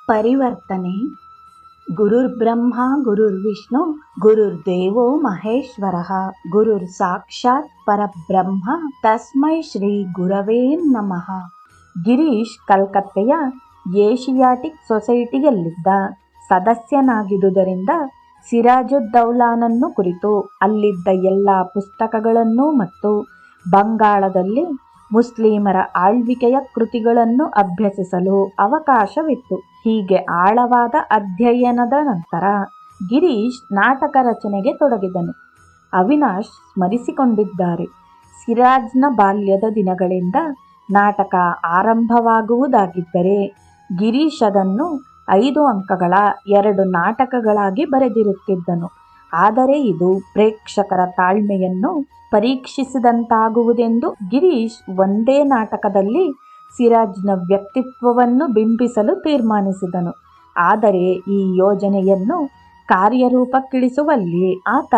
ಪರಿವರ್ತನೆ. ಗುರುರ್ಬ್ರಹ್ಮ ಗುರುರ್ವಿಷ್ಣು ಗುರುರ್ದೇವೋ ಮಹೇಶ್ವರಃ ಗುರುರ್ ಸಾಕ್ಷಾತ್ ಪರಬ್ರಹ್ಮ ತಸ್ಮೈ ಶ್ರೀ ಗುರವೇ ನಮಃ. ಗಿರೀಶ್ ಕಲ್ಕತ್ತೆಯ ಏಷಿಯಾಟಿಕ್ ಸೊಸೈಟಿಯಲ್ಲಿದ್ದ ಸದಸ್ಯನಾಗಿದ್ದುದರಿಂದ ಸಿರಾಜುದ್ದೌಲಾನನ್ನು ಕುರಿತು ಅಲ್ಲಿದ್ದ ಎಲ್ಲ ಪುಸ್ತಕಗಳನ್ನು ಮತ್ತು ಬಂಗಾಳದಲ್ಲಿ ಮುಸ್ಲಿಮರ ಆಳ್ವಿಕೆಯ ಕೃತಿಗಳನ್ನು ಅಭ್ಯಸಿಸಲು ಅವಕಾಶವಿತ್ತು. ಹೀಗೆ ಆಳವಾದ ಅಧ್ಯಯನದ ನಂತರ ಗಿರೀಶ್ ನಾಟಕ ರಚನೆಗೆ ತೊಡಗಿದನು. ಅವಿನಾಶ್ ಸ್ಮರಿಸಿಕೊಂಡಿದ್ದಾರೆ, ಸಿರಾಜ್ನ ಬಾಲ್ಯದ ದಿನಗಳಿಂದ ನಾಟಕ ಆರಂಭವಾಗುವುದಾಗಿದ್ದರೆ ಗಿರೀಶ್ ಅದನ್ನು 5 ಅಂಕಗಳ 2 ನಾಟಕಗಳಾಗಿ ಬರೆದಿರುತ್ತಿದ್ದನು. ಆದರೆ ಇದು ಪ್ರೇಕ್ಷಕರ ತಾಳ್ಮೆಯನ್ನು ಪರೀಕ್ಷಿಸಿದಂತಾಗುವುದೆಂದು ಗಿರೀಶ್ ಒಂದೇ ನಾಟಕದಲ್ಲಿ ಸಿರಾಜ್ನ ವ್ಯಕ್ತಿತ್ವವನ್ನು ಬಿಂಬಿಸಲು ತೀರ್ಮಾನಿಸಿದನು. ಆದರೆ ಈ ಯೋಜನೆಯನ್ನು ಕಾರ್ಯರೂಪಕ್ಕಿಳಿಸುವಲ್ಲಿ ಆತ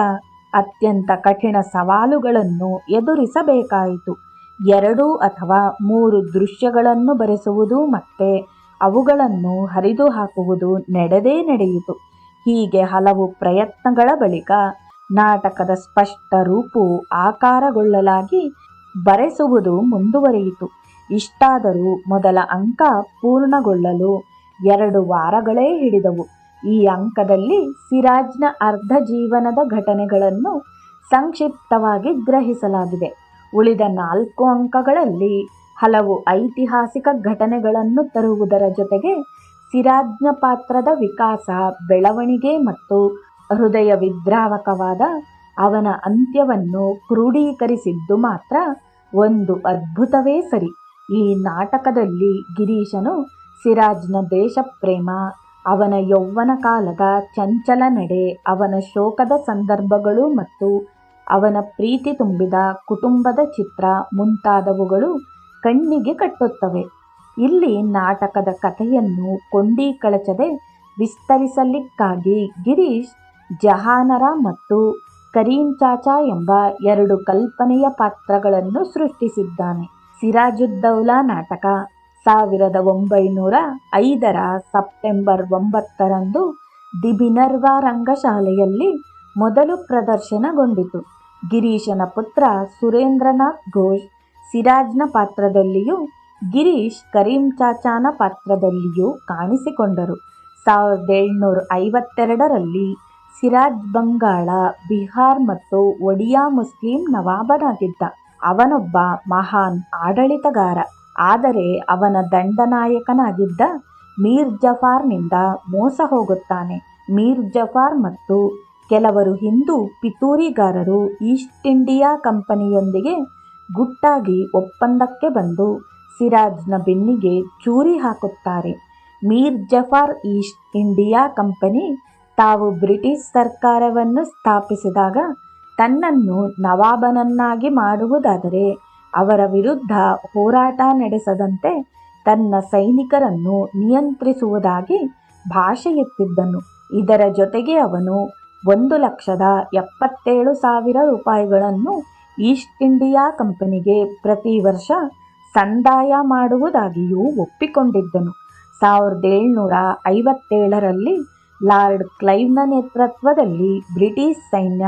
ಅತ್ಯಂತ ಕಠಿಣ ಸವಾಲುಗಳನ್ನು ಎದುರಿಸಬೇಕಾಯಿತು. 2 ಅಥವಾ 3 ದೃಶ್ಯಗಳನ್ನು ಬರೆಸುವುದು ಮತ್ತೆ ಅವುಗಳನ್ನು ಹರಿದು ಹಾಕುವುದು ನಡೆಯಿತು. ಹೀಗೆ ಹಲವು ಪ್ರಯತ್ನಗಳ ಬಳಿಕ ನಾಟಕದ ಸ್ಪಷ್ಟ ರೂಪು ಆಕಾರಗೊಳ್ಳಲಾಗಿ ಬರೆಸುವುದು ಮುಂದುವರಿಯಿತು. ಇಷ್ಟಾದರೂ ಮೊದಲ ಅಂಕ ಪೂರ್ಣಗೊಳ್ಳಲು 2 ವಾರಗಳೇ ಹಿಡಿದವು. ಈ ಅಂಕದಲ್ಲಿ ಸಿರಾಜ್ನ ಅರ್ಧ ಜೀವನದ ಘಟನೆಗಳನ್ನು ಸಂಕ್ಷಿಪ್ತವಾಗಿ ಗ್ರಹಿಸಲಾಗಿದೆ. ಉಳಿದ 4 ಅಂಕಗಳಲ್ಲಿ ಹಲವು ಐತಿಹಾಸಿಕ ಘಟನೆಗಳನ್ನು ತರುವುದರ ಜೊತೆಗೆ ಸಿರಾಜ್ನ ಪಾತ್ರದ ವಿಕಾಸ, ಬೆಳವಣಿಗೆ ಮತ್ತು ಹೃದಯ ವಿದ್ರಾವಕವಾದ ಅವನ ಅಂತ್ಯವನ್ನು ಕ್ರೋಢೀಕರಿಸಿದ್ದು ಮಾತ್ರ ಒಂದು ಅದ್ಭುತವೇ ಸರಿ. ಈ ನಾಟಕದಲ್ಲಿ ಗಿರೀಶನು ಸಿರಾಜ್ನ ದೇಶಪ್ರೇಮ, ಅವನ ಯೌವನ ಕಾಲದ ಚಂಚಲ ನಡೆ, ಅವನ ಶೋಕದ ಸಂದರ್ಭಗಳು ಮತ್ತು ಅವನ ಪ್ರೀತಿ ತುಂಬಿದ ಕುಟುಂಬದ ಚಿತ್ರ ಮುಂತಾದವುಗಳು ಕಣ್ಣಿಗೆ ಕಟ್ಟುತ್ತವೆ. ಇಲ್ಲಿ ನಾಟಕದ ಕಥೆಯನ್ನು ಕೊಂಡೀಕಳಚದೆ ವಿಸ್ತರಿಸಲಿಕ್ಕಾಗಿ ಗಿರೀಶ್ ಜಹಾನರ ಮತ್ತು ಕರೀಂ ಚಾಚಾ ಎಂಬ 2 ಕಲ್ಪನೆಯ ಪಾತ್ರಗಳನ್ನು ಸೃಷ್ಟಿಸಿದ್ದಾನೆ. ಸಿರಾಜುದ್ದೌಲಾ ನಾಟಕ 1905ರ ಸೆಪ್ಟೆಂಬರ್ 9ರಂದು ದಿ ಮಿನರ್ವಾ ರಂಗಶಾಲೆಯಲ್ಲಿ ಮೊದಲು ಪ್ರದರ್ಶನಗೊಂಡಿತು. ಗಿರೀಶನ ಪುತ್ರ ಸುರೇಂದ್ರನಾಥ್ ಘೋಷ್ ಸಿರಾಜ್ನ ಪಾತ್ರದಲ್ಲಿಯೂ ಗಿರೀಶ್ ಕರೀಂ ಚಾಚಾನ ಪಾತ್ರದಲ್ಲಿಯೂ ಕಾಣಿಸಿಕೊಂಡರು. 1752ರಲ್ಲಿ ಸಿರಾಜ್ ಬಂಗಾಳ, ಬಿಹಾರ್ ಮತ್ತು ಒಡಿಯಾ ಮುಸ್ಲಿಂ ನವಾಬನಾಗಿದ್ದ. ಅವನೊಬ್ಬ ಮಹಾನ್ ಆಡಳಿತಗಾರ. ಆದರೆ ಅವನ ದಂಡನಾಯಕನಾಗಿದ್ದ ಮೀರ್ ಜಫಾರ್ನಿಂದ ಮೋಸ ಹೋಗುತ್ತಾನೆ. ಮೀರ್ ಜಫಾರ್ ಮತ್ತು ಕೆಲವರು ಹಿಂದೂ ಪಿತೂರಿಗಾರರು ಈಸ್ಟ್ ಇಂಡಿಯಾ ಕಂಪನಿಯೊಂದಿಗೆ ಗುಟ್ಟಾಗಿ ಒಪ್ಪಂದಕ್ಕೆ ಬಂದು ಸಿರಾಜ್ನ ಬೆನ್ನಿಗೆ ಚೂರಿ ಹಾಕುತ್ತಾರೆ. Mir Jaffar East India company ತಾವು ಬ್ರಿಟಿಷ್ ಸರ್ಕಾರವನ್ನು ಸ್ಥಾಪಿಸಿದಾಗ ತನ್ನನ್ನು ನವಾಬನನ್ನಾಗಿ ಮಾಡುವುದಾದರೆ ಅವರ ವಿರುದ್ಧ ಹೋರಾಟ ನಡೆಸದಂತೆ ತನ್ನ ಸೈನಿಕರನ್ನು ನಿಯಂತ್ರಿಸುವುದಾಗಿ ಭಾಷೆ ಎತ್ತಿದ್ದನು. ಇದರ ಜೊತೆಗೆ ಅವನು 1,77,000 ರೂಪಾಯಿಗಳನ್ನು ಈಸ್ಟ್ ಇಂಡಿಯಾ ಕಂಪನಿಗೆ ಪ್ರತಿ ವರ್ಷ ಸಂದಾಯ ಮಾಡುವುದಾಗಿಯೂ ಒಪ್ಪಿಕೊಂಡಿದ್ದನು. 1757ರಲ್ಲಿ ಲಾರ್ಡ್ ಕ್ಲೈವ್ನ ನೇತೃತ್ವದಲ್ಲಿ ಬ್ರಿಟಿಷ್ ಸೈನ್ಯ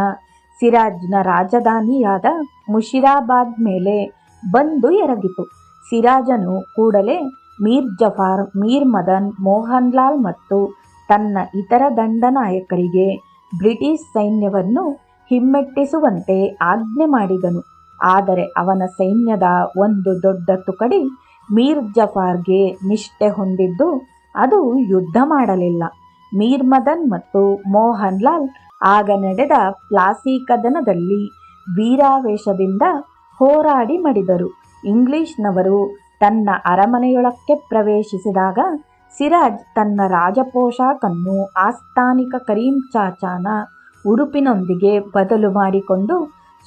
ಸಿರಾಜ್ನ ರಾಜಧಾನಿಯಾದ ಮುಷಿರಾಬಾದ್ ಮೇಲೆ ಬಂದು ಎರಗಿತು. ಸಿರಾಜನು ಕೂಡಲೇ ಮೀರ್ ಜಫಾರ್, ಮೀರ್ ಮದನ್ ಮೋಹನ್ ಲಾಲ್ ಮತ್ತು ತನ್ನ ಇತರ ದಂಡನಾಯಕರಿಗೆ ಬ್ರಿಟಿಷ್ ಸೈನ್ಯವನ್ನು ಹಿಮ್ಮೆಟ್ಟಿಸುವಂತೆ ಆಜ್ಞೆ ಮಾಡಿದನು. ಆದರೆ ಅವನ ಸೈನ್ಯದ ಒಂದು ದೊಡ್ಡ ತುಕಡಿ ಮೀರ್ ಜಫಾರ್ಗೆ ನಿಷ್ಠೆ ಹೊಂದಿದ್ದು ಅದು ಯುದ್ಧ ಮಾಡಲಿಲ್ಲ. ಮೀರ್ ಮದನ್ ಮತ್ತು ಮೋಹನ್ ಲಾಲ್ ಆಗ ನಡೆದ ಪ್ಲಾಸಿ ಕದನದಲ್ಲಿ ವೀರಾವೇಶದಿಂದ ಹೋರಾಡಿ ಮಡಿದರು. ಇಂಗ್ಲಿಷ್ನವರು ತನ್ನ ಅರಮನೆಯೊಳಕ್ಕೆ ಪ್ರವೇಶಿಸಿದಾಗ ಸಿರಾಜ್ ತನ್ನ ರಾಜಪೋಷಾಕನ್ನು ಆಸ್ಥಾನಿಕ ಕರೀಂ ಚಾಚಾನ ಉಡುಪಿನೊಂದಿಗೆ ಬದಲು ಮಾಡಿಕೊಂಡು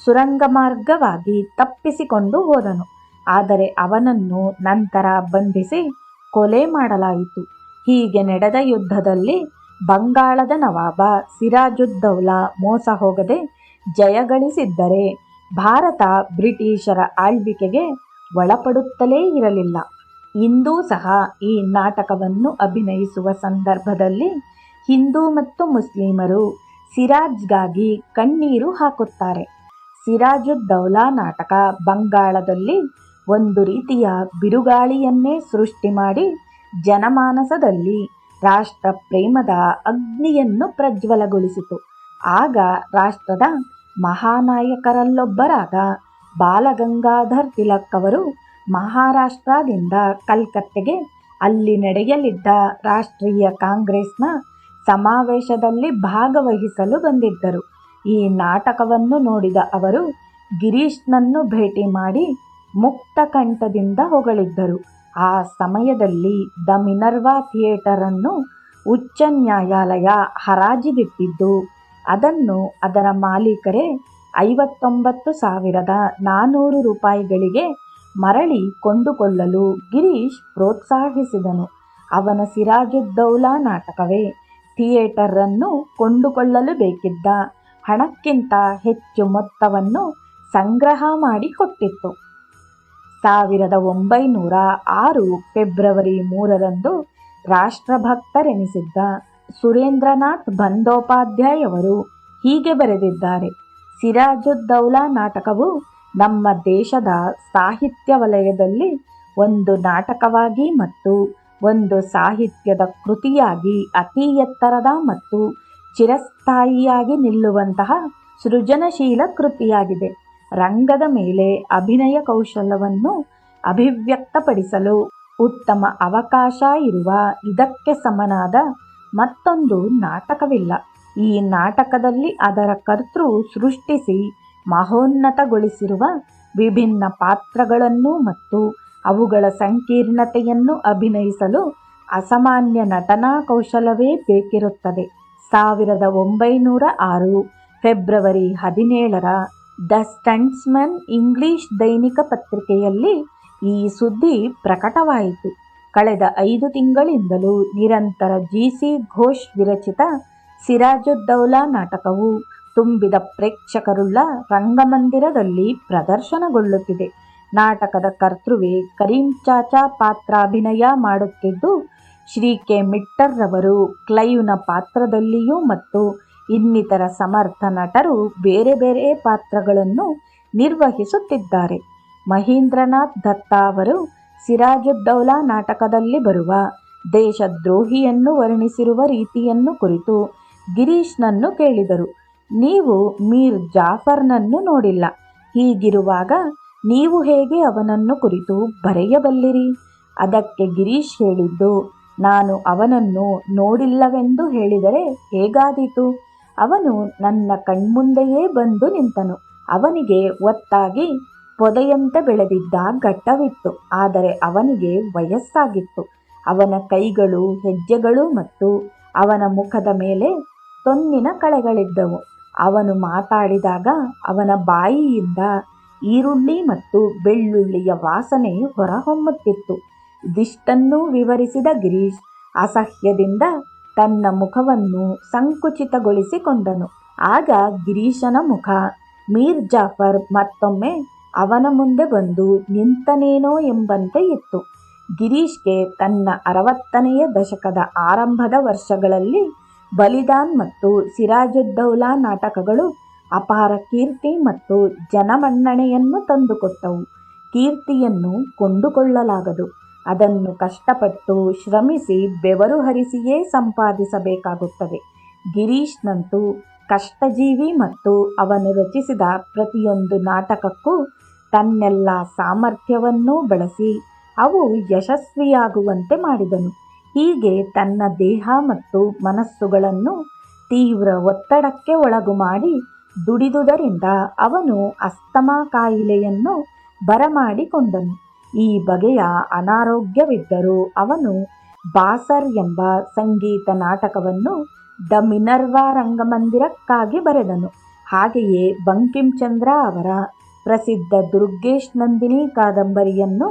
ಸುರಂಗ ಮಾರ್ಗವಾಗಿ ತಪ್ಪಿಸಿಕೊಂಡು ಹೋದನು. ಆದರೆ ಅವನನ್ನು ನಂತರ ಬಂಧಿಸಿ ಕೊಲೆ ಮಾಡಲಾಯಿತು. ಹೀಗೆ ನಡೆದ ಯುದ್ಧದಲ್ಲಿ ಬಂಗಾಳದ ನವಾಬ ಸಿರಾಜುದ್ದೌಲಾ ಮೋಸ ಹೋಗದೆ ಜಯಗಳಿಸಿದ್ದರೆ ಭಾರತ ಬ್ರಿಟಿಷರ ಆಳ್ವಿಕೆಗೆ ಒಳಪಡುತ್ತಲೇ ಇರಲಿಲ್ಲ. ಇಂದೂ ಸಹ ಈ ನಾಟಕವನ್ನು ಅಭಿನಯಿಸುವ ಸಂದರ್ಭದಲ್ಲಿ ಹಿಂದೂ ಮತ್ತು ಮುಸ್ಲಿಮರು ಸಿರಾಜ್ಗಾಗಿ ಕಣ್ಣೀರು ಹಾಕುತ್ತಾರೆ. ಸಿರಾಜುದ್ದೌಲಾ ನಾಟಕ ಬಂಗಾಳದಲ್ಲಿ ಒಂದು ರೀತಿಯ ಬಿರುಗಾಳಿಯನ್ನೇ ಸೃಷ್ಟಿ ಮಾಡಿ ಜನಮಾನಸದಲ್ಲಿ ರಾಷ್ಟ್ರ ಪ್ರೇಮದ ಅಗ್ನಿಯನ್ನು ಪ್ರಜ್ವಲಗೊಳಿಸಿತು. ಆಗ ರಾಷ್ಟ್ರದ ಮಹಾನಾಯಕರಲ್ಲೊಬ್ಬರಾದ ಬಾಲಗಂಗಾಧರ್ ತಿಲಕ್ ಅವರು ಮಹಾರಾಷ್ಟ್ರದಿಂದ ಕಲ್ಕತ್ತೆಗೆ ಅಲ್ಲಿ ನಡೆಯಲಿದ್ದ ರಾಷ್ಟ್ರೀಯ ಕಾಂಗ್ರೆಸ್ನ ಸಮಾವೇಶದಲ್ಲಿ ಭಾಗವಹಿಸಲು ಬಂದಿದ್ದರು. ಈ ನಾಟಕವನ್ನು ನೋಡಿದ ಅವರು ಗಿರೀಶ್ನನ್ನು ಭೇಟಿ ಮಾಡಿ ಮುಕ್ತ ಕಂಠದಿಂದ ಹೊಗಳಿದ್ದರು. ಆ ಸಮಯದಲ್ಲಿ ದ ಮಿನರ್ವಾ ಥಿಯೇಟರನ್ನು ಉಚ್ಚ ನ್ಯಾಯಾಲಯ ಹರಾಜಿಗಿಟ್ಟಿದ್ದು, ಅದನ್ನು ಅದರ ಮಾಲೀಕರೇ 59,400 ರೂಪಾಯಿಗಳಿಗೆ ಮರಳಿ ಕೊಂಡುಕೊಳ್ಳಲು ಗಿರೀಶ್ ಪ್ರೋತ್ಸಾಹಿಸಿದನು. ಅವನ ಸಿರಾಜುದ್ದೌಲಾ ನಾಟಕವೇ ಥಿಯೇಟರನ್ನು ಕೊಂಡುಕೊಳ್ಳಲು ಬೇಕಿದ್ದ ಹಣಕ್ಕಿಂತ ಹೆಚ್ಚು ಮೊತ್ತವನ್ನು ಸಂಗ್ರಹ ಮಾಡಿಕೊಟ್ಟಿತ್ತು. 1906 ಫೆಬ್ರವರಿ 3ರಂದು ರಾಷ್ಟ್ರಭಕ್ತರೆನಿಸಿದ್ದ ಸುರೇಂದ್ರನಾಥ್ ಬಂದೋಪಾಧ್ಯಾಯವರು ಹೀಗೆ ಬರೆದಿದ್ದಾರೆ: ಸಿರಾಜುದ್ದೌಲಾ ನಾಟಕವು ನಮ್ಮ ದೇಶದ ಸಾಹಿತ್ಯ ವಲಯದಲ್ಲಿ ಒಂದು ನಾಟಕವಾಗಿ ಮತ್ತು ಒಂದು ಸಾಹಿತ್ಯದ ಕೃತಿಯಾಗಿ ಅತಿ ಎತ್ತರದ ಮತ್ತು ಚಿರಸ್ಥಾಯಿಯಾಗಿ ನಿಲ್ಲುವಂತಹ ಸೃಜನಶೀಲ ಕೃತಿಯಾಗಿದೆ. ರಂಗದ ಮೇಲೆ ಅಭಿನಯ ಕೌಶಲವನ್ನು ಅಭಿವ್ಯಕ್ತಪಡಿಸಲು ಉತ್ತಮ ಅವಕಾಶ ಇರುವ ಇದಕ್ಕೆ ಸಮನಾದ ಮತ್ತೊಂದು ನಾಟಕವಿಲ್ಲ. ಈ ನಾಟಕದಲ್ಲಿ ಅದರ ಕರ್ತೃ ಸೃಷ್ಟಿಸಿ ಮಹೋನ್ನತಗೊಳಿಸಿರುವ ವಿಭಿನ್ನ ಪಾತ್ರಗಳನ್ನು ಮತ್ತು ಅವುಗಳ ಸಂಕೀರ್ಣತೆಯನ್ನು ಅಭಿನಯಿಸಲು ಅಸಾಮಾನ್ಯ ನಟನಾ ಕೌಶಲವೇ ಬೇಕಿರುತ್ತದೆ. 1906 ಫೆಬ್ರವರಿ 17ರ ದ ಸ್ಟಂಟ್ಸ್ಮನ್ ಇಂಗ್ಲಿಷ್ ದೈನಿಕ ಪತ್ರಿಕೆಯಲ್ಲಿ ಈ ಸುದ್ದಿ ಪ್ರಕಟವಾಯಿತು. ಕಳೆದ 5 ತಿಂಗಳಿಂದಲೂ ನಿರಂತರ ಜಿ.ಸಿ. ಘೋಷ್ ವಿರಚಿತ ಸಿರಾಜುದ್ದೌಲಾ ನಾಟಕವು ತುಂಬಿದ ಪ್ರೇಕ್ಷಕರುಳ್ಳ ರಂಗಮಂದಿರದಲ್ಲಿ ಪ್ರದರ್ಶನಗೊಳ್ಳುತ್ತಿದೆ. ನಾಟಕದ ಕರ್ತೃವೇ ಕರೀಂ ಚಾಚಾ ಪಾತ್ರಾಭಿನಯ ಮಾಡುತ್ತಿದ್ದು, ಶ್ರೀ ಕೆ. ಮಿಟ್ಟರ್ ರವರು ಕ್ಲೈವ್ನ ಪಾತ್ರದಲ್ಲಿಯೂ ಮತ್ತು ಇನ್ನಿತರ ಸಮರ್ಥ ನಟರು ಬೇರೆ ಬೇರೆ ಪಾತ್ರಗಳನ್ನು ನಿರ್ವಹಿಸುತ್ತಿದ್ದಾರೆ. ಮಹೀಂದ್ರನಾಥ್ ದತ್ತಾ ಅವರು ಸಿರಾಜುದ್ದೌಲಾ ನಾಟಕದಲ್ಲಿ ಬರುವ ದೇಶದ್ರೋಹಿಯನ್ನು ವರ್ಣಿಸಿರುವ ರೀತಿಯನ್ನು ಕುರಿತು ಗಿರೀಶ್ನನ್ನು ಕೇಳಿದರು. ನೀವು ಮೀರ್ ಜಾಫರ್ನನ್ನು ನೋಡಿಲ್ಲ. ಹೀಗಿರುವಾಗ ನೀವು ಹೇಗೆ ಅವನನ್ನು ಕುರಿತು ಬರೆಯಬಲ್ಲಿರಿ? ಅದಕ್ಕೆ ಗಿರೀಶ್ ಹೇಳಿದ್ದು, ನಾನು ಅವನನ್ನು ನೋಡಿಲ್ಲವೆಂದು ಹೇಳಿದರೆ ಹೇಗಾದೀತು? ಅವನು ನನ್ನ ಕಣ್ಮುಂದೆಯೇ ಬಂದು ನಿಂತನು. ಅವನಿಗೆ ಒತ್ತಾಗಿ ಪೊದೆಯಂತೆ ಬೆಳೆದಿದ್ದ ಗಡ್ಡವಿತ್ತು. ಆದರೆ ಅವನಿಗೆ ವಯಸ್ಸಾಗಿತ್ತು. ಅವನ ಕೈಗಳು, ಹೆಜ್ಜೆಗಳು ಮತ್ತು ಅವನ ಮುಖದ ಮೇಲೆ ತೊನ್ನಿನ ಕಳೆಗಳಿದ್ದವು. ಅವನು ಮಾತಾಡಿದಾಗ ಅವನ ಬಾಯಿಯಿಂದ ಈರುಳ್ಳಿ ಮತ್ತು ಬೆಳ್ಳುಳ್ಳಿಯ ವಾಸನೆ ಹೊರಹೊಮ್ಮುತ್ತಿತ್ತು. ಇದಿಷ್ಟನ್ನೂ ವಿವರಿಸಿದ ಗಿರೀಶ್ ಅಸಹ್ಯದಿಂದ ತನ್ನ ಮುಖವನ್ನು ಸಂಕುಚಿತಗೊಳಿಸಿಕೊಂಡನು. ಆಗ ಗಿರೀಶನ ಮುಖ ಮೀರ್ ಜಾಫರ್ ಮತ್ತೊಮ್ಮೆ ಅವನ ಮುಂದೆ ಬಂದು ನಿಂತನೇನೋ ಎಂಬಂತೆ ಇತ್ತು. ಗಿರೀಶ್ಗೆ ತನ್ನ 60ನೆಯ ದಶಕದ ಆರಂಭದ ವರ್ಷಗಳಲ್ಲಿ ಬಲಿದಾನ್ ಮತ್ತು ಸಿರಾಜುದ್ದೌಲಾ ನಾಟಕಗಳು ಅಪಾರ ಕೀರ್ತಿ ಮತ್ತು ಜನಮನ್ನಣೆಯನ್ನು ತಂದುಕೊಟ್ಟವು. ಕೀರ್ತಿಯನ್ನು ಕೊಂಡುಕೊಳ್ಳಲಾಗದು. ಅದನ್ನು ಕಷ್ಟಪಟ್ಟು ಶ್ರಮಿಸಿ ಬೆವರು ಹರಿಸಿಯೇ ಸಂಪಾದಿಸಬೇಕಾಗುತ್ತದೆ. ಗಿರೀಶ್ನಂತೂ ಕಷ್ಟಜೀವಿ ಮತ್ತು ಅವನು ರಚಿಸಿದ ಪ್ರತಿಯೊಂದು ನಾಟಕಕ್ಕೂ ತನ್ನೆಲ್ಲ ಸಾಮರ್ಥ್ಯವನ್ನೂ ಬಳಸಿ ಅವು ಯಶಸ್ವಿಯಾಗುವಂತೆ ಮಾಡಿದನು. ಹೀಗೆ ತನ್ನ ದೇಹ ಮತ್ತು ಮನಸ್ಸುಗಳನ್ನು ತೀವ್ರ ಒತ್ತಡಕ್ಕೆ ಒಳಗು ಮಾಡಿ ದುಡಿದುದರಿಂದ ಅವನು ಅಸ್ತಮಾ ಕಾಯಿಲೆಯನ್ನು ಬರಮಾಡಿಕೊಂಡನು. ಈ ಬಗೆಯ ಅನಾರೋಗ್ಯವಿದ್ದರೂ ಅವನು ಬಾಸರ್ ಎಂಬ ಸಂಗೀತ ನಾಟಕವನ್ನು ದ ಮಿನರ್ವಾ ರಂಗಮಂದಿರಕ್ಕಾಗಿ ಬರೆದನು. ಹಾಗೆಯೇ ಬಂಕಿಂಚಂದ್ರ ಅವರ ಪ್ರಸಿದ್ಧ ದುರ್ಗೇಶ್ ನಂದಿನಿ ಕಾದಂಬರಿಯನ್ನು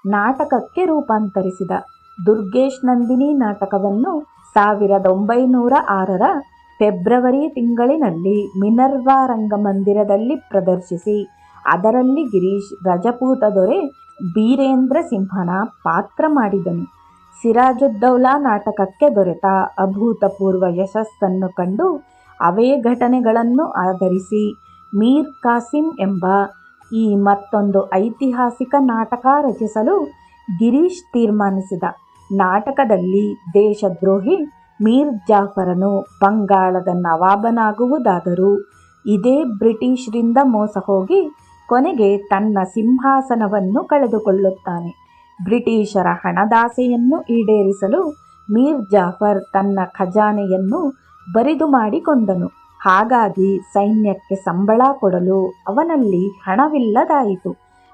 ನಾಟಕಕ್ಕೆ ರೂಪಾಂತರಿಸಿದ. ದುರ್ಗೇಶ್ ನಂದಿನಿ ನಾಟಕವನ್ನು 1906ರ ಫೆಬ್ರವರಿ ತಿಂಗಳಿನಲ್ಲಿ ಮಿನರ್ವಾ ರಂಗಮಂದಿರದಲ್ಲಿ ಪ್ರದರ್ಶಿಸಿ ಅದರಲ್ಲಿ ಗಿರೀಶ್ ರಜಪೂತ ದೊರೆ ಬೀರೇಂದ್ರ ಸಿಂಹನ ಪಾತ್ರ ಮಾಡಿದನು. ಸಿರಾಜುದ್ದೌಲಾ ನಾಟಕಕ್ಕೆ ದೊರೆತ ಅಭೂತಪೂರ್ವ ಯಶಸ್ಸನ್ನು ಕಂಡು ಅವೇ ಘಟನೆಗಳನ್ನು ಆಧರಿಸಿ ಮೀರ್ ಕಾಸಿಂ ಎಂಬ ಈ ಮತ್ತೊಂದು ಐತಿಹಾಸಿಕ ನಾಟಕ ರಚಿಸಲು ಗಿರೀಶ್ ತೀರ್ಮಾನಿಸಿದ. ನಾಟಕದಲ್ಲಿ ದೇಶದ್ರೋಹಿ ಮೀರ್ ಜಾಫರನು ಬಂಗಾಳದ ನವಾಬನಾಗುವುದಾದರೂ ಇದೇ ಬ್ರಿಟಿಷರಿಂದ ಮೋಸ ಹೋಗಿ ಕೊನೆಗೆ ತನ್ನ ಸಿಂಹಾಸನವನ್ನು ಕಳೆದುಕೊಳ್ಳುತ್ತಾನೆ. ಬ್ರಿಟಿಷರ ಹಣದಾಸೆಯನ್ನು ಈಡೇರಿಸಲು ಮೀರ್ ಜಾಫರ್ ತನ್ನ ಖಜಾನೆಯನ್ನು ಬರಿದು ಮಾಡಿಕೊಂಡನು. ಹಾಗಾಗಿ ಸೈನ್ಯಕ್ಕೆ ಸಂಬಳ ಕೊಡಲು ಅವನಲ್ಲಿ ಹಣವಿಲ್ಲದಾಯಿತು.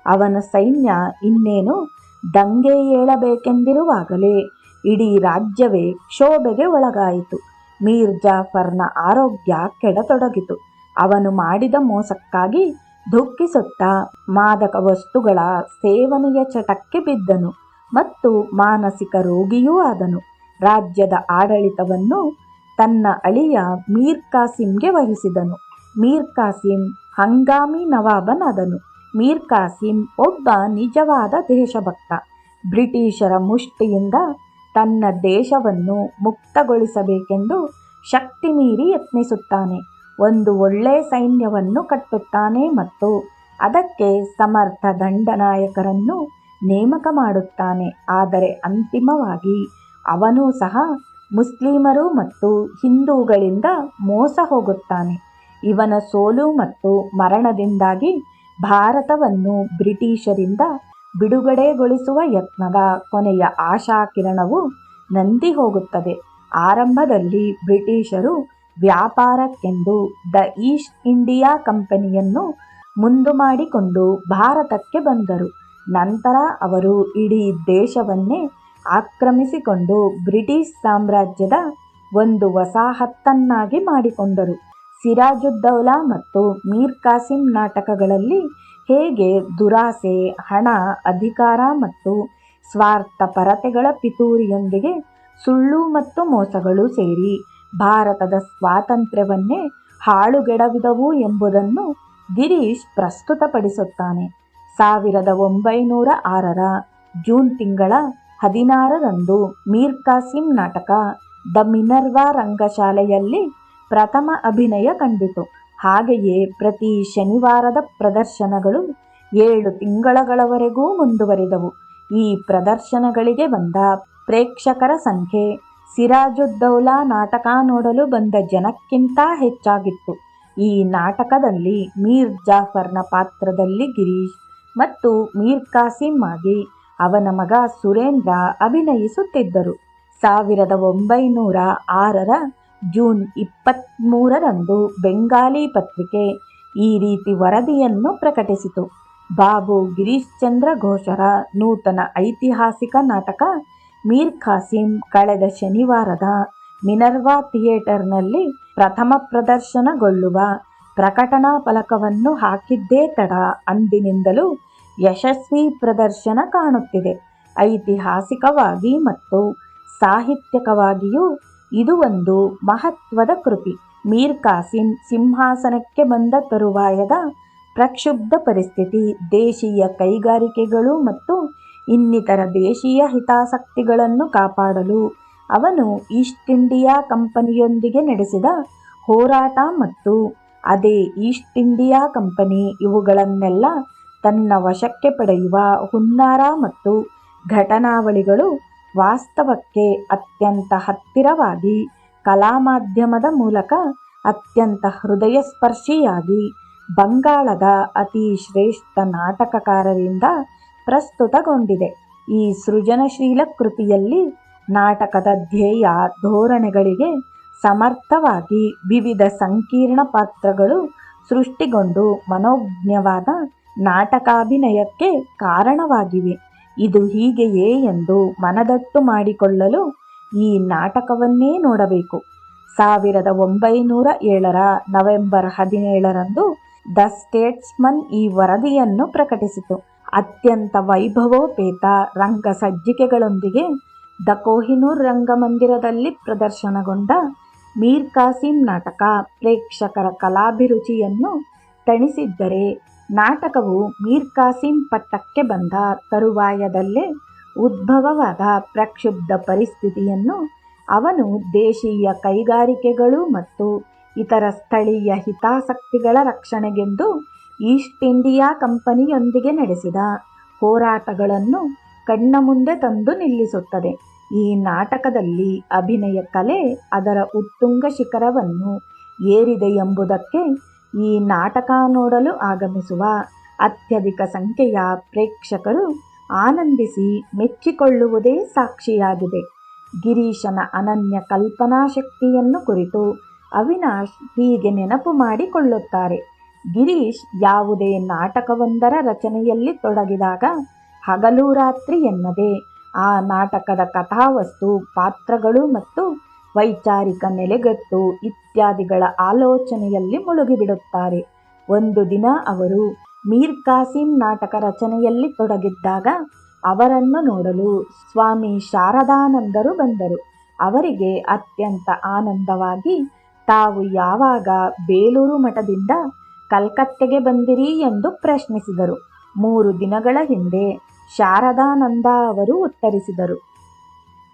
ಅವನ ಸೈನ್ಯ ಇನ್ನೇನು ದಂಗೆ ಏಳಬೇಕೆಂದಿರುವಾಗಲೇ ಇಡೀ ರಾಜ್ಯವೇ ಕ್ಷೋಭೆಗೆ ಒಳಗಾಯಿತು. ಮೀರ್ ಜಾಫರ್ನ ಆರೋಗ್ಯ ಕೆಡತೊಡಗಿತು. ಅವನು ಮಾಡಿದ ಮೋಸಕ್ಕಾಗಿ ದುಃಖಿಸುತ್ತಾ ಮಾದಕ ವಸ್ತುಗಳ ಸೇವನೆಯ ಚಟಕ್ಕೆ ಬಿದ್ದನು ಮತ್ತು ಮಾನಸಿಕ ರೋಗಿಯೂ ಆದನು. ರಾಜ್ಯದ ಆಡಳಿತವನ್ನು ತನ್ನ ಅಳಿಯ ಮೀರ್ ಕಾಸಿಂಗೆ ವಹಿಸಿದನು. ಮೀರ್ ಕಾಸಿಂ ಹಂಗಾಮಿ ನವಾಬನಾದನು. ಮೀರ್ ಕಾಸಿಂ ಒಬ್ಬ ನಿಜವಾದ ದೇಶಭಕ್ತ. ಬ್ರಿಟಿಷರ ಮುಷ್ಟಿಯಿಂದ ತನ್ನ ದೇಶವನ್ನು ಮುಕ್ತಗೊಳಿಸಬೇಕೆಂದು ಶಕ್ತಿ ಮೀರಿ ಯತ್ನಿಸುತ್ತಾನೆ. ಒಂದು ಒಳ್ಳೆಯ ಸೈನ್ಯವನ್ನು ಕಟ್ಟುತ್ತಾನೆ ಮತ್ತು ಅದಕ್ಕೆ ಸಮರ್ಥ ದಂಡನಾಯಕರನ್ನು ನೇಮಕ ಮಾಡುತ್ತಾನೆ. ಆದರೆ ಅಂತಿಮವಾಗಿ ಅವನೂ ಸಹ ಮುಸ್ಲಿಮರು ಮತ್ತು ಹಿಂದೂಗಳಿಂದ ಮೋಸ ಹೋಗುತ್ತಾನೆ. ಇವನ ಸೋಲು ಮತ್ತು ಮರಣದಿಂದಾಗಿ ಭಾರತವನ್ನು ಬ್ರಿಟಿಷರಿಂದ ಬಿಡುಗಡೆಗೊಳಿಸುವ ಯತ್ನದ ಕೊನೆಯ ಆಶಾಕಿರಣವು ನಂದಿ ಹೋಗುತ್ತದೆ. ಆರಂಭದಲ್ಲಿ ಬ್ರಿಟಿಷರು ವ್ಯಾಪಾರಕ್ಕೆಂದು ದ ಈಸ್ಟ್ ಇಂಡಿಯಾ ಕಂಪನಿಯನ್ನು ಮುಂದು ಮಾಡಿಕೊಂಡು ಭಾರತಕ್ಕೆ ಬಂದರು. ನಂತರ ಅವರು ಇಡೀ ದೇಶವನ್ನೇ ಆಕ್ರಮಿಸಿಕೊಂಡು ಬ್ರಿಟಿಷ್ ಸಾಮ್ರಾಜ್ಯದ ಒಂದು ವಸಾಹತನ್ನಾಗಿ ಮಾಡಿಕೊಂಡರು. ಸಿರಾಜುದ್ದೌಲಾ ಮತ್ತು ಮೀರ್ ಕಾಸಿಂ ನಾಟಕಗಳಲ್ಲಿ ಹೇಗೆ ದುರಾಸೆ, ಹಣ, ಅಧಿಕಾರ ಮತ್ತು ಸ್ವಾರ್ಥಪರತೆಗಳ ಪಿತೂರಿಯೊಂದಿಗೆ ಸುಳ್ಳು ಮತ್ತು ಮೋಸಗಳು ಸೇರಿ ಭಾರತದ ಸ್ವಾತಂತ್ರ್ಯವನ್ನೇ ಹಾಳುಗೆಡವಿದವು ಎಂಬುದನ್ನು ಗಿರೀಶ್ ಪ್ರಸ್ತುತಪಡಿಸುತ್ತಾನೆ. 1906 ಜೂನ್ ತಿಂಗಳ 16ರಂದು ಮೀರ್ ಕಾಸಿಂ ನಾಟಕ ದ ಮಿನರ್ವಾ ರಂಗಶಾಲೆಯಲ್ಲಿ ಪ್ರಥಮ ಅಭಿನಯ ಕಂಡಿತು. ಹಾಗೆಯೇ ಪ್ರತಿ ಶನಿವಾರದ ಪ್ರದರ್ಶನಗಳು 7 ತಿಂಗಳವರೆಗೂ ಮುಂದುವರಿದವು. ಈ ಪ್ರದರ್ಶನಗಳಿಗೆ ಬಂದ ಪ್ರೇಕ್ಷಕರ ಸಂಖ್ಯೆ ಸಿರಾಜುದ್ದೌಲಾ ನಾಟಕ ನೋಡಲು ಬಂದ ಜನಕ್ಕಿಂತ ಹೆಚ್ಚಾಗಿತ್ತು. ಈ ನಾಟಕದಲ್ಲಿ ಮೀರ್ ಜಾಫರ್ನ ಪಾತ್ರದಲ್ಲಿ ಗಿರೀಶ್ ಮತ್ತು ಮೀರ್ ಕಾಸಿಂ ಆಗಿ ಅವನ ಮಗ ಸುರೇಂದ್ರ ಅಭಿನಯಿಸುತ್ತಿದ್ದರು. 1906 ಜೂನ್ 23ರಂದು ಬೆಂಗಾಲಿ ಪತ್ರಿಕೆ ಈ ರೀತಿ ವರದಿಯನ್ನು ಪ್ರಕಟಿಸಿತು. ಬಾಬು ಗಿರೀಶ್ಚಂದ್ರ ಘೋಷರ ನೂತನ ಐತಿಹಾಸಿಕ ನಾಟಕ ಮೀರ್ ಕಾಸಿಂ ಕಳೆದ ಶನಿವಾರದ ಮಿನರ್ವಾ ಥಿಯೇಟರ್ನಲ್ಲಿ ಪ್ರಥಮ ಪ್ರದರ್ಶನಗೊಳ್ಳುವ ಪ್ರಕಟಣಾ ಫಲಕವನ್ನು ಹಾಕಿದ್ದೇ ತಡ ಅಂದಿನಿಂದಲೂ ಯಶಸ್ವಿ ಪ್ರದರ್ಶನ ಕಾಣುತ್ತಿದೆ. ಐತಿಹಾಸಿಕವಾಗಿ ಮತ್ತು ಸಾಹಿತ್ಯಿಕವಾಗಿಯೂ ಇದು ಒಂದು ಮಹತ್ವದ ಕೃತಿ. ಮೀರ್ ಕಾಸಿಂ ಸಿಂಹಾಸನಕ್ಕೆ ಬಂದ ತರುವಾಯದ ಪ್ರಕ್ಷುಬ್ಧ ಪರಿಸ್ಥಿತಿ, ದೇಶೀಯ ಕೈಗಾರಿಕೆಗಳು ಮತ್ತು ಇನ್ನಿತರ ದೇಶೀಯ ಹಿತಾಸಕ್ತಿಗಳನ್ನು ಕಾಪಾಡಲು ಅವನು ಈಸ್ಟ್ ಇಂಡಿಯಾ ಕಂಪನಿಯೊಂದಿಗೆ ನಡೆಸಿದ ಹೋರಾಟ ಮತ್ತು ಅದೇ ಈಸ್ಟ್ ಇಂಡಿಯಾ ಕಂಪನಿ ಇವುಗಳನ್ನೆಲ್ಲ ತನ್ನ ವಶಕ್ಕೆ ಪಡೆಯುವ ಹುನ್ನಾರ ಮತ್ತು ಘಟನಾವಳಿಗಳು ವಾಸ್ತವಕ್ಕೆ ಅತ್ಯಂತ ಹತ್ತಿರವಾಗಿ ಕಲಾ ಮಾಧ್ಯಮದ ಮೂಲಕ ಅತ್ಯಂತ ಹೃದಯಸ್ಪರ್ಶಿಯಾಗಿ ಬಂಗಾಳದ ಅತಿ ಶ್ರೇಷ್ಠ ನಾಟಕಕಾರರಿಂದ ಪ್ರಸ್ತುತಗೊಂಡಿದೆ. ಈ ಸೃಜನಶೀಲ ಕೃತಿಯಲ್ಲಿ ನಾಟಕದ ಧ್ಯೇಯ ಧೋರಣೆಗಳಿಗೆ ಸಮರ್ಥವಾಗಿ ವಿವಿಧ ಸಂಕೀರ್ಣ ಪಾತ್ರಗಳು ಸೃಷ್ಟಿಗೊಂಡು ಮನೋಜ್ಞವಾದ ನಾಟಕಾಭಿನಯಕ್ಕೆ ಕಾರಣವಾಗಿವೆ. ಇದು ಹೀಗೆಯೇ ಎಂದು ಮನದಟ್ಟು ಮಾಡಿಕೊಳ್ಳಲು ಈ ನಾಟಕವನ್ನೇ ನೋಡಬೇಕು. 1907 ನವೆಂಬರ್ 17ರಂದು ದ ಸ್ಟೇಟ್ಸ್ಮನ್ ಈ ವರದಿಯನ್ನು ಪ್ರಕಟಿಸಿತು. ಅತ್ಯಂತ ವೈಭವೋಪೇತ ರಂಗ ಸಜ್ಜಿಕೆಗಳೊಂದಿಗೆ ದ ಕೊಹಿನೂರ್ ರಂಗಮಂದಿರದಲ್ಲಿ ಪ್ರದರ್ಶನಗೊಂಡ ಮೀರ್ ಕಾಸಿಂ ನಾಟಕ ಪ್ರೇಕ್ಷಕರ ಕಲಾಭಿರುಚಿಯನ್ನು ತಣಿಸಿದ್ದರೆ ನಾಟಕವು ಮೀರ್ ಕಾಸಿಂ ಪಟ್ಟಕ್ಕೆ ಬಂದ ತರುವಾಯದಲ್ಲೇ ಉದ್ಭವವಾದ ಪ್ರಕ್ಷುಬ್ಧ ಪರಿಸ್ಥಿತಿಯನ್ನು ಅವನು ದೇಶೀಯ ಕೈಗಾರಿಕೆಗಳು ಮತ್ತು ಇತರ ಸ್ಥಳೀಯ ಹಿತಾಸಕ್ತಿಗಳ ರಕ್ಷಣೆಗೆಂದು ಈಸ್ಟ್ ಇಂಡಿಯಾ ಕಂಪನಿಯೊಂದಿಗೆ ನಡೆಸಿದ ಹೋರಾಟಗಳನ್ನು ಕಣ್ಣ ಮುಂದೆ ತಂದು ನಿಲ್ಲಿಸುತ್ತದೆ. ಈ ನಾಟಕದಲ್ಲಿ ಅಭಿನಯ ಕಲೆ ಅದರ ಉತ್ತುಂಗ ಶಿಖರವನ್ನು ಏರಿದೆ ಎಂಬುದಕ್ಕೆ ಈ ನಾಟಕ ನೋಡಲು ಆಗಮಿಸುವ ಅತ್ಯಧಿಕ ಸಂಖ್ಯೆಯ ಪ್ರೇಕ್ಷಕರು ಆನಂದಿಸಿ ಮೆಚ್ಚಿಕೊಳ್ಳುವುದೇ ಸಾಕ್ಷಿಯಾಗಿದೆ. ಗಿರೀಶನ ಅನನ್ಯ ಕಲ್ಪನಾ ಶಕ್ತಿಯನ್ನು ಕುರಿತು ಅವಿನಾಶ್ ಹೀಗೆ ನೆನಪು ಮಾಡಿಕೊಳ್ಳುತ್ತಾರೆ. ಗಿರೀಶ್ ಯಾವುದೇ ನಾಟಕವೊಂದರ ರಚನೆಯಲ್ಲಿ ತೊಡಗಿದಾಗ ಹಗಲು ರಾತ್ರಿ ಎನ್ನದೆ ಆ ನಾಟಕದ ಕಥಾವಸ್ತು, ಪಾತ್ರಗಳು ಮತ್ತು ವೈಚಾರಿಕ ನೆಲೆಗಟ್ಟು ಇತ್ಯಾದಿಗಳ ಆಲೋಚನೆಯಲ್ಲಿ ಮುಳುಗಿಬಿಡುತ್ತಾರೆ. ಒಂದು ದಿನ ಅವರು ಮೀರ್ ಕಾಸಿಂ ನಾಟಕ ರಚನೆಯಲ್ಲಿ ತೊಡಗಿದ್ದಾಗ ಅವರನ್ನು ನೋಡಲು ಸ್ವಾಮಿ ಶಾರದಾನಂದರು ಬಂದರು. ಅವರಿಗೆ ಅತ್ಯಂತ ಆನಂದವಾಗಿ ತಾವು ಯಾವಾಗ ಬೇಲೂರು ಮಠದಿಂದ ಕಲ್ಕತ್ತೆಗೆ ಬಂದಿರಿ ಎಂದು ಪ್ರಶ್ನಿಸಿದರು. 3 ದಿನಗಳ ಹಿಂದೆ ಶಾರದಾನಂದ ಅವರು ಉತ್ತರಿಸಿದರು.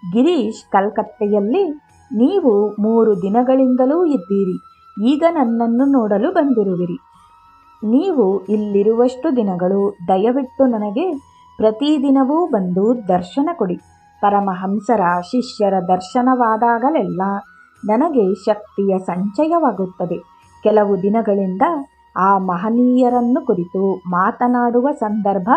ಗಿರೀಶ್ ಕಲ್ಕತ್ತೆಯಲ್ಲಿ ನೀವು 3 ದಿನಗಳಿಂದಲೂ ಇದ್ದೀರಿ. ಈಗ ನನ್ನನ್ನು ನೋಡಲು ಬಂದಿರುವಿರಿ. ನೀವು ಇಲ್ಲಿರುವಷ್ಟು ದಿನಗಳು ದಯವಿಟ್ಟು ನನಗೆ ಪ್ರತಿದಿನವೂ ಬಂದು ದರ್ಶನ ಕೊಡಿ. ಪರಮಹಂಸರ ಶಿಷ್ಯರ ದರ್ಶನವಾದಾಗಲೆಲ್ಲ ನನಗೆ ಶಕ್ತಿಯ ಸಂಚಯವಾಗುತ್ತದೆ. ಕೆಲವು ದಿನಗಳಿಂದ ಆ ಮಹನೀಯರನ್ನು ಕುರಿತು ಮಾತನಾಡುವ ಸಂದರ್ಭ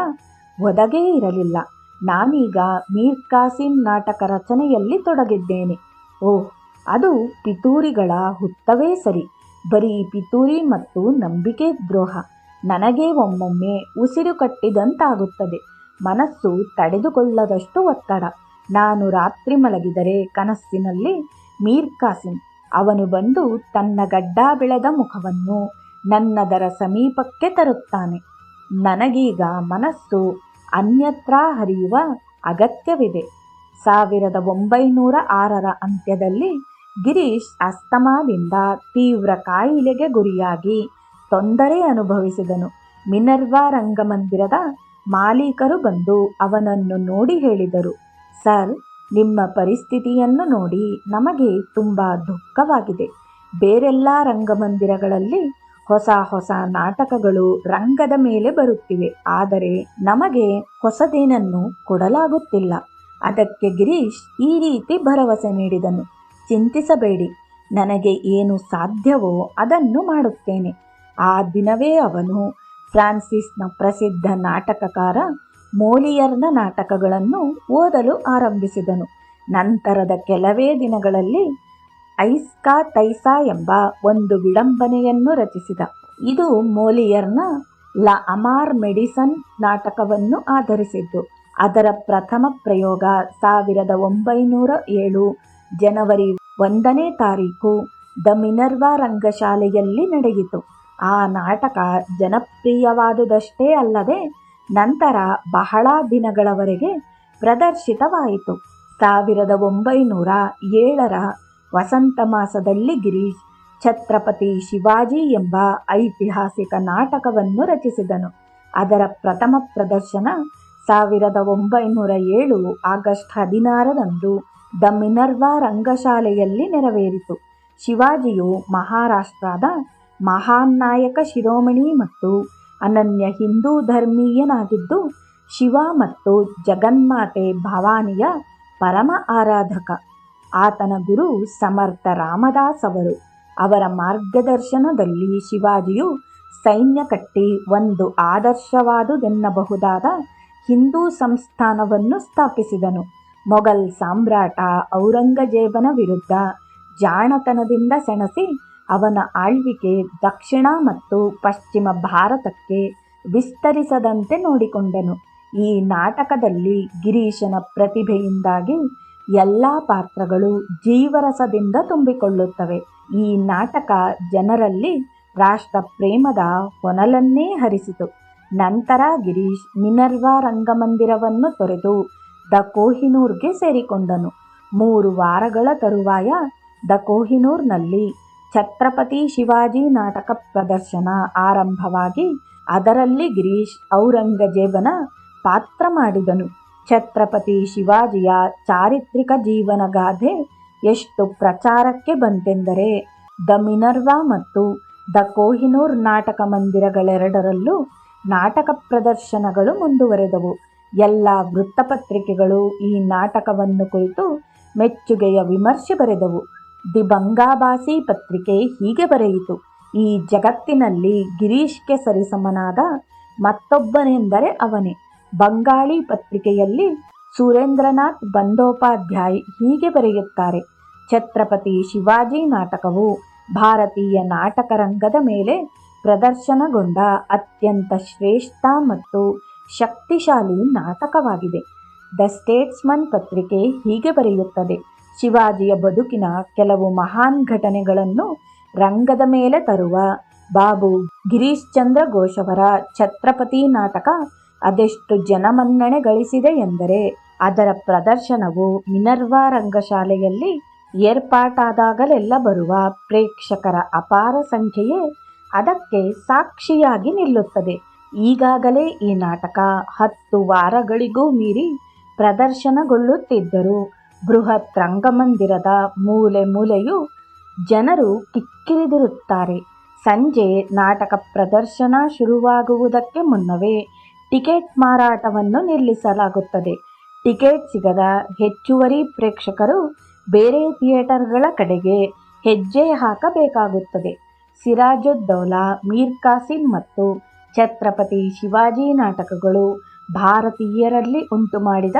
ಒದಗೇ ಇರಲಿಲ್ಲ. ನಾನೀಗ ಮೀರ್ ಕಾಸಿಂ ನಾಟಕ ರಚನೆಯಲ್ಲಿ ತೊಡಗಿದ್ದೇನೆ. ಓಹ್, ಅದು ಪಿತೂರಿಗಳ ಹುತ್ತವೇ ಸರಿ. ಬರೀ ಪಿತೂರಿ ಮತ್ತು ನಂಬಿಕೆ ದ್ರೋಹ. ನನಗೆ ಒಮ್ಮೊಮ್ಮೆ ಉಸಿರು ಕಟ್ಟಿದಂತಾಗುತ್ತದೆ. ಮನಸ್ಸು ತಡೆದುಕೊಳ್ಳದಷ್ಟು ಒತ್ತಡ. ನಾನು ರಾತ್ರಿ ಮಲಗಿದರೆ ಕನಸಿನಲ್ಲಿ ಮೀರ್ ಕಾಸಿಂ ಅವನು ಬಂದು ತನ್ನ ಗಡ್ಡ ಬೆಳೆದ ಮುಖವನ್ನು ನನ್ನದರ ಸಮೀಪಕ್ಕೆ ತರುತ್ತಾನೆ. ನನಗೀಗ ಮನಸ್ಸು ಅನ್ಯತ್ರ ಹರಿಯುವ ಅಗತ್ಯವಿದೆ. 1906ರ ಅಂತ್ಯದಲ್ಲಿ ಗಿರೀಶ್ ಅಸ್ತಮಾದಿಂದ ತೀವ್ರ ಕಾಯಿಲೆಗೆ ಗುರಿಯಾಗಿ ತೊಂದರೆ ಅನುಭವಿಸಿದನು. ಮಿನರ್ವಾ ರಂಗಮಂದಿರದ ಮಾಲೀಕರು ಬಂದು ಅವನನ್ನು ನೋಡಿ ಹೇಳಿದರು, ಸರ್, ನಿಮ್ಮ ಪರಿಸ್ಥಿತಿಯನ್ನು ನೋಡಿ ನಮಗೆ ತುಂಬ ದುಃಖವಾಗಿದೆ. ಬೇರೆಲ್ಲ ರಂಗಮಂದಿರಗಳಲ್ಲಿ ಹೊಸ ಹೊಸ ನಾಟಕಗಳು ರಂಗದ ಮೇಲೆ ಬರುತ್ತಿವೆ. ಆದರೆ ನಮಗೆ ಹೊಸದೇನನ್ನು ಕೊಡಲಾಗುತ್ತಿಲ್ಲ. ಅದಕ್ಕೆ ಗಿರೀಶ್ ಈ ರೀತಿ ಭರವಸೆ ನೀಡಿದನು, ಚಿಂತಿಸಬೇಡಿ, ನನಗೆ ಏನು ಸಾಧ್ಯವೋ ಅದನ್ನು ಮಾಡುತ್ತೇನೆ. ಆ ದಿನವೇ ಅವನು ಫ್ರಾನ್ಸಿಸ್ನ ಪ್ರಸಿದ್ಧ ನಾಟಕಕಾರ ಮೋಲಿಯರ್ನ ನಾಟಕಗಳನ್ನು ಓದಲು ಆರಂಭಿಸಿದನು. ನಂತರದ ಕೆಲವೇ ದಿನಗಳಲ್ಲಿ ಐಸ್ಕಾ ತೈಸಾ ಎಂಬ ಒಂದು ವಿಡಂಬನೆಯನ್ನು ರಚಿಸಿದ. ಇದು ಮೋಲಿಯರ್ನ ಲ ಅಮಾರ್ ಮೆಡಿಸನ್ ನಾಟಕವನ್ನು ಆಧರಿಸಿದ್ದು. ಅದರ ಪ್ರಥಮ ಪ್ರಯೋಗ 1907 ಜನವರಿ 1ನೇ ತಾರೀಕು ದ ಮಿನರ್ವಾ ರಂಗಶಾಲೆಯಲ್ಲಿ ನಡೆಯಿತು. ಆ ನಾಟಕ ಜನಪ್ರಿಯವಾದುದಷ್ಟೇ ಅಲ್ಲದೆ ನಂತರ ಬಹಳ ದಿನಗಳವರೆಗೆ ಪ್ರದರ್ಶಿತವಾಯಿತು. 1907ರ ವಸಂತ ಮಾಸದಲ್ಲಿ ಗಿರೀಶ್ ಛತ್ರಪತಿ ಶಿವಾಜಿ ಎಂಬ ಐತಿಹಾಸಿಕ ನಾಟಕವನ್ನು ರಚಿಸಿದನು. ಅದರ ಪ್ರಥಮ ಪ್ರದರ್ಶನ 1907 ಆಗಸ್ಟ್ 16ರಂದು ದ ಮಿನರ್ವಾ ರಂಗಶಾಲೆಯಲ್ಲಿ ನೆರವೇರಿತು. ಶಿವಾಜಿಯು ಮಹಾರಾಷ್ಟ್ರದ ಮಹಾನ್ ನಾಯಕ ಶಿರೋಮಣಿ ಮತ್ತು ಅನನ್ಯ ಹಿಂದೂ ಧರ್ಮೀಯನಾಗಿದ್ದು ಶಿವ ಮತ್ತು ಜಗನ್ಮಾತೆ ಭವಾನಿಯ ಪರಮ ಆರಾಧಕ. ಆತನ ಗುರು ಸಮರ್ಥ ರಾಮದಾಸ್ ಅವರು. ಅವರ ಮಾರ್ಗದರ್ಶನದಲ್ಲಿ ಶಿವಾಜಿಯು ಸೈನ್ಯ ಕಟ್ಟಿ ಒಂದು ಆದರ್ಶವಾದುದೆನ್ನಬಹುದಾದ ಹಿಂದೂ ಸಂಸ್ಥಾನವನ್ನು ಸ್ಥಾಪಿಸಿದನು. ಮೊಘಲ್ ಸಾಮ್ರಾಟ ಔರಂಗಜೇಬನ ವಿರುದ್ಧ ಜಾಣತನದಿಂದ ಸೆಣಸಿ ಅವನ ಆಳ್ವಿಕೆ ದಕ್ಷಿಣ ಮತ್ತು ಪಶ್ಚಿಮ ಭಾರತಕ್ಕೆ ವಿಸ್ತರಿಸದಂತೆ ನೋಡಿಕೊಂಡನು. ಈ ನಾಟಕದಲ್ಲಿ ಗಿರೀಶನ ಪ್ರತಿಭೆಯಿಂದಾಗಿ ಎಲ್ಲ ಪಾತ್ರಗಳು ಜೀವರಸದಿಂದ ತುಂಬಿಕೊಳ್ಳುತ್ತವೆ. ಈ ನಾಟಕ ಜನರಲ್ಲಿ ರಾಷ್ಟ್ರ ಪ್ರೇಮದ ಹೊನಲನ್ನೇ ಹರಿಸಿತು. ನಂತರ ಗಿರೀಶ್ ಮಿನರ್ವಾ ರಂಗಮಂದಿರವನ್ನು ತೊರೆದು ದ ಕೊಹಿನೂರ್ಗೆ ಸೇರಿಕೊಂಡನು. 3 ವಾರಗಳ ತರುವಾಯ ದ ಕೊಹಿನೂರ್ನಲ್ಲಿ ಛತ್ರಪತಿ ಶಿವಾಜಿ ನಾಟಕ ಪ್ರದರ್ಶನ ಆರಂಭವಾಗಿ ಅದರಲ್ಲಿ ಗಿರೀಶ್ ಔರಂಗಜೇಬನ ಪಾತ್ರ ಮಾಡಿದನು. ಛತ್ರಪತಿ ಶಿವಾಜಿಯ ಚಾರಿತ್ರಿಕ ಜೀವನಗಾಥೆ ಎಷ್ಟು ಪ್ರಚಾರಕ್ಕೆ ಬಂತೆಂದರೆ ದ ಮಿನರ್ವಾ ಮತ್ತು ದ ಕೊಹಿನೂರ್ ನಾಟಕ ಮಂದಿರಗಳೆರಡರಲ್ಲೂ ನಾಟಕ ಪ್ರದರ್ಶನಗಳು ಮುಂದುವರೆದವು. ಎಲ್ಲ ವೃತ್ತಪತ್ರಿಕೆಗಳು ಈ ನಾಟಕವನ್ನು ಕುರಿತು ಮೆಚ್ಚುಗೆಯ ವಿಮರ್ಶೆ ಬರೆದವು. ದಿ ಬಂಗಾಬಾಸಿ ಪತ್ರಿಕೆ ಹೀಗೆ ಬರೆಯಿತು: ಈ ಜಗತ್ತಿನಲ್ಲಿ ಗಿರೀಶ್ಗೆ ಸರಿಸಮನಾದ ಮತ್ತೊಬ್ಬನೆಂದರೆ ಅವನೇ. ಬಂಗಾಳಿ ಪತ್ರಿಕೆಯಲ್ಲಿ ಸುರೇಂದ್ರನಾಥ್ ಬಂದೋಪಾಧ್ಯಾಯ್ ಹೀಗೆ ಬರೆಯುತ್ತಾರೆ: ಛತ್ರಪತಿ ಶಿವಾಜಿ ನಾಟಕವು ಭಾರತೀಯ ನಾಟಕರಂಗದ ಮೇಲೆ ಪ್ರದರ್ಶನಗೊಂಡ ಅತ್ಯಂತ ಶ್ರೇಷ್ಠ ಮತ್ತು ಶಕ್ತಿಶಾಲಿ ನಾಟಕವಾಗಿದೆ. ದ ಸ್ಟೇಟ್ಸ್ಮನ್ ಪತ್ರಿಕೆ ಹೀಗೆ ಬರೆಯುತ್ತದೆ: ಶಿವಾಜಿಯ ಬದುಕಿನ ಕೆಲವು ಮಹಾನ್ ಘಟನೆಗಳನ್ನು ರಂಗದ ಮೇಲೆ ತರುವ ಬಾಬು ಗಿರೀಶ್ ಚಂದ್ರ ಘೋಷ್ ಅವರ ಛತ್ರಪತಿ ನಾಟಕ ಅದೆಷ್ಟು ಜನಮನ್ನಣೆ ಗಳಿಸಿದೆ ಎಂದರೆ ಅದರ ಪ್ರದರ್ಶನವು ಮಿನರ್ವಾ ರಂಗಶಾಲೆಯಲ್ಲಿ ಏರ್ಪಾಟಾದಾಗಲೆಲ್ಲ ಬರುವ ಪ್ರೇಕ್ಷಕರ ಅಪಾರ ಸಂಖ್ಯೆಯೇ ಅದಕ್ಕೆ ಸಾಕ್ಷಿಯಾಗಿ ನಿಲ್ಲುತ್ತದೆ. ಈಗಾಗಲೇ ಈ ನಾಟಕ 10 ವಾರಗಳಿಗೂ ಮೀರಿ ಪ್ರದರ್ಶನಗೊಳ್ಳುತ್ತಿದ್ದರೂ ಬೃಹತ್ ರಂಗಮಂದಿರದ ಮೂಲೆ ಮೂಲೆಯೂ ಜನರು ಕಿಕ್ಕಿರಿದಿರುತ್ತಾರೆ. ಸಂಜೆ ನಾಟಕ ಪ್ರದರ್ಶನ ಶುರುವಾಗುವುದಕ್ಕೆ ಮುನ್ನವೇ ಟಿಕೆಟ್ ಮಾರಾಟವನ್ನು ನಿಲ್ಲಿಸಲಾಗುತ್ತದೆ. ಟಿಕೆಟ್ ಸಿಗದ ಹೆಚ್ಚುವರಿ ಪ್ರೇಕ್ಷಕರು ಬೇರೆ ಥಿಯೇಟರ್ಗಳ ಕಡೆಗೆ ಹೆಜ್ಜೆ ಹಾಕಬೇಕಾಗುತ್ತದೆ. ಸಿರಾಜುದ್ದೌಲಾ, ಮೀರ್ ಕಾಸಿಂ ಮತ್ತು ಛತ್ರಪತಿ ಶಿವಾಜಿ ನಾಟಕಗಳು ಭಾರತೀಯರಲ್ಲಿ ಉಂಟುಮಾಡಿದ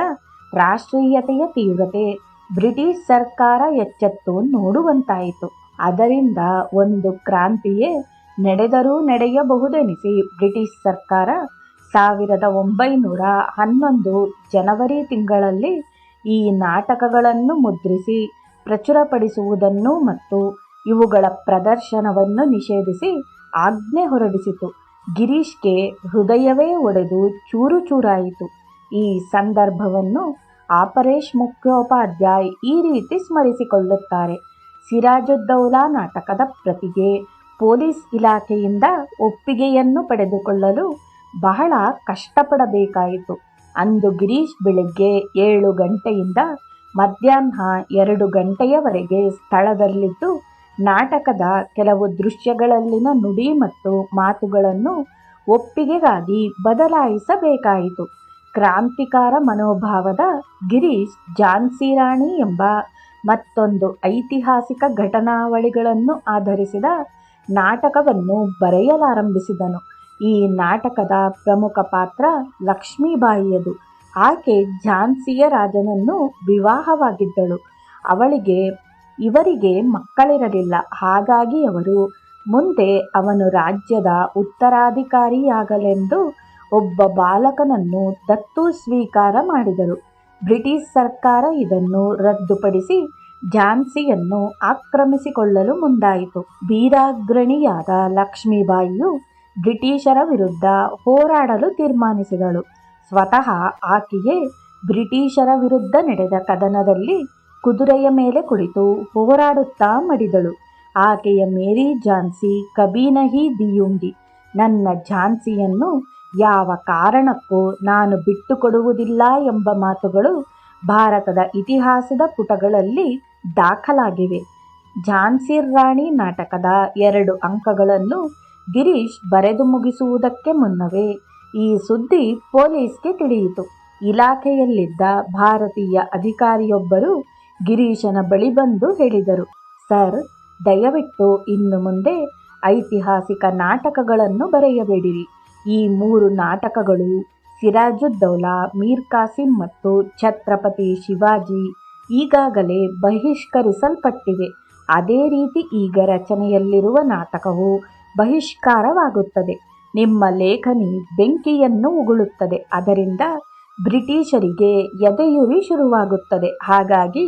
ರಾಷ್ಟ್ರೀಯತೆಯ ತೀವ್ರತೆ ಬ್ರಿಟಿಷ್ ಸರ್ಕಾರ ಎಚ್ಚೆತ್ತು ನೋಡುವಂತಾಯಿತು. ಅದರಿಂದ ಒಂದು ಕ್ರಾಂತಿಯೇ ನಡೆದರೂ ನಡೆಯಬಹುದೆನಿಸಿ ಬ್ರಿಟಿಷ್ ಸರ್ಕಾರ 1911 ಜನವರಿ ತಿಂಗಳಲ್ಲಿ ಈ ನಾಟಕಗಳನ್ನು ಮುದ್ರಿಸಿ ಪ್ರಚುರಪಡಿಸುವುದನ್ನು ಮತ್ತು ಇವುಗಳ ಪ್ರದರ್ಶನವನ್ನು ನಿಷೇಧಿಸಿ ಆಜ್ಞೆ ಹೊರಡಿಸಿತು. ಗಿರೀಶ್ಗೆ ಹೃದಯವೇ ಒಡೆದು ಚೂರು ಚೂರಾಯಿತು. ಈ ಸಂದರ್ಭವನ್ನು ಆಪರೇಶ್ ಮುಖ್ಯೋಪಾಧ್ಯಾಯ್ ಈ ರೀತಿ ಸ್ಮರಿಸಿಕೊಳ್ಳುತ್ತಾರೆ: ಸಿರಾಜುದ್ದೌಲಾ ನಾಟಕದ ಪ್ರತಿಗೆ ಪೊಲೀಸ್ ಇಲಾಖೆಯಿಂದ ಒಪ್ಪಿಗೆಯನ್ನು ಪಡೆದುಕೊಳ್ಳಲು ಬಹಳ ಕಷ್ಟಪಡಬೇಕಾಯಿತು. ಅಂದು ಗಿರೀಶ್ ಬೆಳಿಗ್ಗೆ 7 ಗಂಟೆಯಿಂದ ಮಧ್ಯಾಹ್ನ 2 ಗಂಟೆಯವರೆಗೆ ಸ್ಥಳದಲ್ಲಿದ್ದು ನಾಟಕದ ಕೆಲವು ದೃಶ್ಯಗಳಲ್ಲಿನ ನುಡಿ ಮತ್ತು ಮಾತುಗಳನ್ನು ಒಪ್ಪಿಗೆಗಾಗಿ ಬದಲಾಯಿಸಬೇಕಾಯಿತು. ಕ್ರಾಂತಿಕಾರ ಮನೋಭಾವದ ಗಿರೀಶ್ ಝಾನ್ಸಿ ರಾಣಿ ಎಂಬ ಮತ್ತೊಂದು ಐತಿಹಾಸಿಕ ಘಟನಾವಳಿಗಳನ್ನು ಆಧರಿಸಿದ ನಾಟಕವನ್ನು ಬರೆಯಲಾರಂಭಿಸಿದನು. ಈ ನಾಟಕದ ಪ್ರಮುಖ ಪಾತ್ರ ಲಕ್ಷ್ಮೀಬಾಯಿಯದು. ಆಕೆ ಝಾನ್ಸಿಯ ರಾಜನನ್ನು ವಿವಾಹವಾಗಿದ್ದಳು. ಇವರಿಗೆ ಮಕ್ಕಳಿರಲಿಲ್ಲ. ಹಾಗಾಗಿ ಅವರು ಮುಂದೆ ಅವನು ರಾಜ್ಯದ ಉತ್ತರಾಧಿಕಾರಿಯಾಗಲೆಂದು ಒಬ್ಬ ಬಾಲಕನನ್ನು ದತ್ತು ಸ್ವೀಕಾರ ಮಾಡಿದರು. ಬ್ರಿಟಿಷ್ ಸರ್ಕಾರ ಇದನ್ನು ರದ್ದುಪಡಿಸಿ ಝಾನ್ಸಿಯನ್ನು ಆಕ್ರಮಿಸಿಕೊಳ್ಳಲು ಮುಂದಾಯಿತು. ವೀರಾಗ್ರಣಿಯಾದ ಲಕ್ಷ್ಮೀಬಾಯಿಯು ಬ್ರಿಟಿಷರ ವಿರುದ್ಧ ಹೋರಾಡಲು ತೀರ್ಮಾನಿಸಿದಳು. ಸ್ವತಃ ಆಕೆಯೇ ಬ್ರಿಟಿಷರ ವಿರುದ್ಧ ನಡೆದ ಕದನದಲ್ಲಿ ಕುದುರೆಯ ಮೇಲೆ ಕುಳಿತು ಹೋರಾಡುತ್ತಾ ಮಡಿದಳು. ಆಕೆಯ ಮೇರಿ ಝಾನ್ಸಿ ಕಭಿ ನಹಿ ದಿಯೂಂಗಿ, ನನ್ನ ಝಾನ್ಸಿಯನ್ನು ಯಾವ ಕಾರಣಕ್ಕೂ ನಾನು ಬಿಟ್ಟುಕೊಡುವುದಿಲ್ಲ ಎಂಬ ಮಾತುಗಳು ಭಾರತದ ಇತಿಹಾಸದ ಪುಟಗಳಲ್ಲಿ ದಾಖಲಾಗಿವೆ. ಝಾನ್ಸಿ ರಾಣಿ ನಾಟಕದ 2 ಅಂಕಗಳನ್ನು ಗಿರೀಶ್ ಬರೆದು ಮುಗಿಸುವುದಕ್ಕೆ ಮುನ್ನವೇ ಈ ಸುದ್ದಿ ಪೊಲೀಸ್ಗೆ ತಿಳಿಯಿತು. ಇಲಾಖೆಯಲ್ಲಿದ್ದ ಭಾರತೀಯ ಅಧಿಕಾರಿಯೊಬ್ಬರು ಗಿರೀಶನ ಬಳಿ ಬಂದು ಹೇಳಿದರು: ಸರ್, ದಯವಿಟ್ಟು ಇನ್ನು ಮುಂದೆ ಐತಿಹಾಸಿಕ ನಾಟಕಗಳನ್ನು ಬರೆಯಬೇಡಿರಿ. ಈ 3 ನಾಟಕಗಳು ಸಿರಾಜುದ್ದೌಲಾ, ಮೀರ್ ಕಾಸಿಂ ಮತ್ತು ಛತ್ರಪತಿ ಶಿವಾಜಿ ಈಗಾಗಲೇ ಬಹಿಷ್ಕರಿಸಲ್ಪಟ್ಟಿವೆ. ಅದೇ ರೀತಿ ಈಗ ರಚನೆಯಲ್ಲಿರುವ ನಾಟಕವು ಬಹಿಷ್ಕಾರವಾಗುತ್ತದೆ. ನಿಮ್ಮ ಲೇಖನಿ ಬೆಂಕಿಯನ್ನು ಉಗುಳುತ್ತದೆ. ಅದರಿಂದ ಬ್ರಿಟಿಷರಿಗೆ ಎದೆಯುರಿ ಶುರುವಾಗುತ್ತದೆ. ಹಾಗಾಗಿ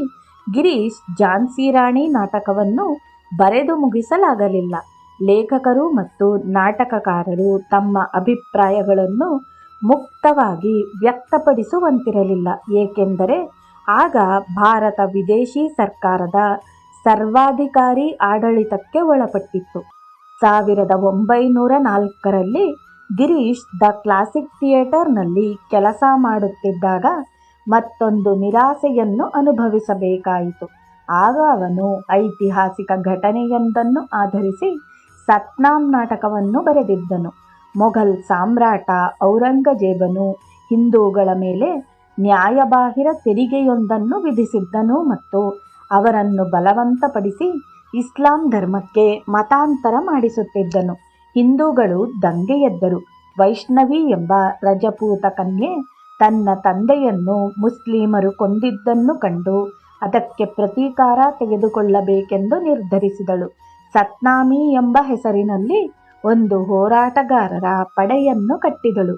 ಗಿರೀಶ್ ಝಾನ್ಸಿ ರಾಣಿ ನಾಟಕವನ್ನು ಬರೆದು ಮುಗಿಸಲಾಗಲಿಲ್ಲ. ಲೇಖಕರು ಮತ್ತು ನಾಟಕಕಾರರು ತಮ್ಮ ಅಭಿಪ್ರಾಯಗಳನ್ನು ಮುಕ್ತವಾಗಿ ವ್ಯಕ್ತಪಡಿಸುವಂತಿರಲಿಲ್ಲ. ಏಕೆಂದರೆ ಆಗ ಭಾರತ ವಿದೇಶಿ ಸರ್ಕಾರದ ಸರ್ವಾಧಿಕಾರಿ ಆಡಳಿತಕ್ಕೆ ಒಳಪಟ್ಟಿತ್ತು. 1904ರಲ್ಲಿ ಗಿರೀಶ್ ದ ಕ್ಲಾಸಿಕ್ ಥಿಯೇಟರ್ನಲ್ಲಿ ಕೆಲಸ ಮಾಡುತ್ತಿದ್ದಾಗ ಮತ್ತೊಂದು ನಿರಾಸೆಯನ್ನು ಅನುಭವಿಸಬೇಕಾಯಿತು. ಆಗ ಅವನು ಐತಿಹಾಸಿಕ ಘಟನೆಯೊಂದನ್ನು ಆಧರಿಸಿ ಸತ್ನಾಮ್ ನಾಟಕವನ್ನು ಬರೆದಿದ್ದನು. ಮೊಘಲ್ ಸಾಮ್ರಾಟ ಔರಂಗಜೇಬನು ಹಿಂದೂಗಳ ಮೇಲೆ ನ್ಯಾಯಬಾಹಿರ ತೆರಿಗೆಯೊಂದನ್ನು ವಿಧಿಸಿದ್ದನು ಮತ್ತು ಅವರನ್ನು ಬಲವಂತಪಡಿಸಿ ಇಸ್ಲಾಂ ಧರ್ಮಕ್ಕೆ ಮತಾಂತರ ಮಾಡಿಸುತ್ತಿದ್ದನು. ಹಿಂದೂಗಳು ದಂಗೆಯೆದ್ದರು. ವೈಷ್ಣವಿ ಎಂಬ ರಜಪೂತ ಕನ್ಯೆ ತನ್ನ ತಂದೆಯನ್ನು ಮುಸ್ಲಿಮರು ಕೊಂದಿದ್ದನ್ನು ಕಂಡು ಅದಕ್ಕೆ ಪ್ರತೀಕಾರ ತೆಗೆದುಕೊಳ್ಳಬೇಕೆಂದು ನಿರ್ಧರಿಸಿದಳು. ಸತ್ನಾಮಿ ಎಂಬ ಹೆಸರಿನಲ್ಲಿ ಒಂದು ಹೋರಾಟಗಾರರ ಪಡೆಯನ್ನು ಕಟ್ಟಿದಳು.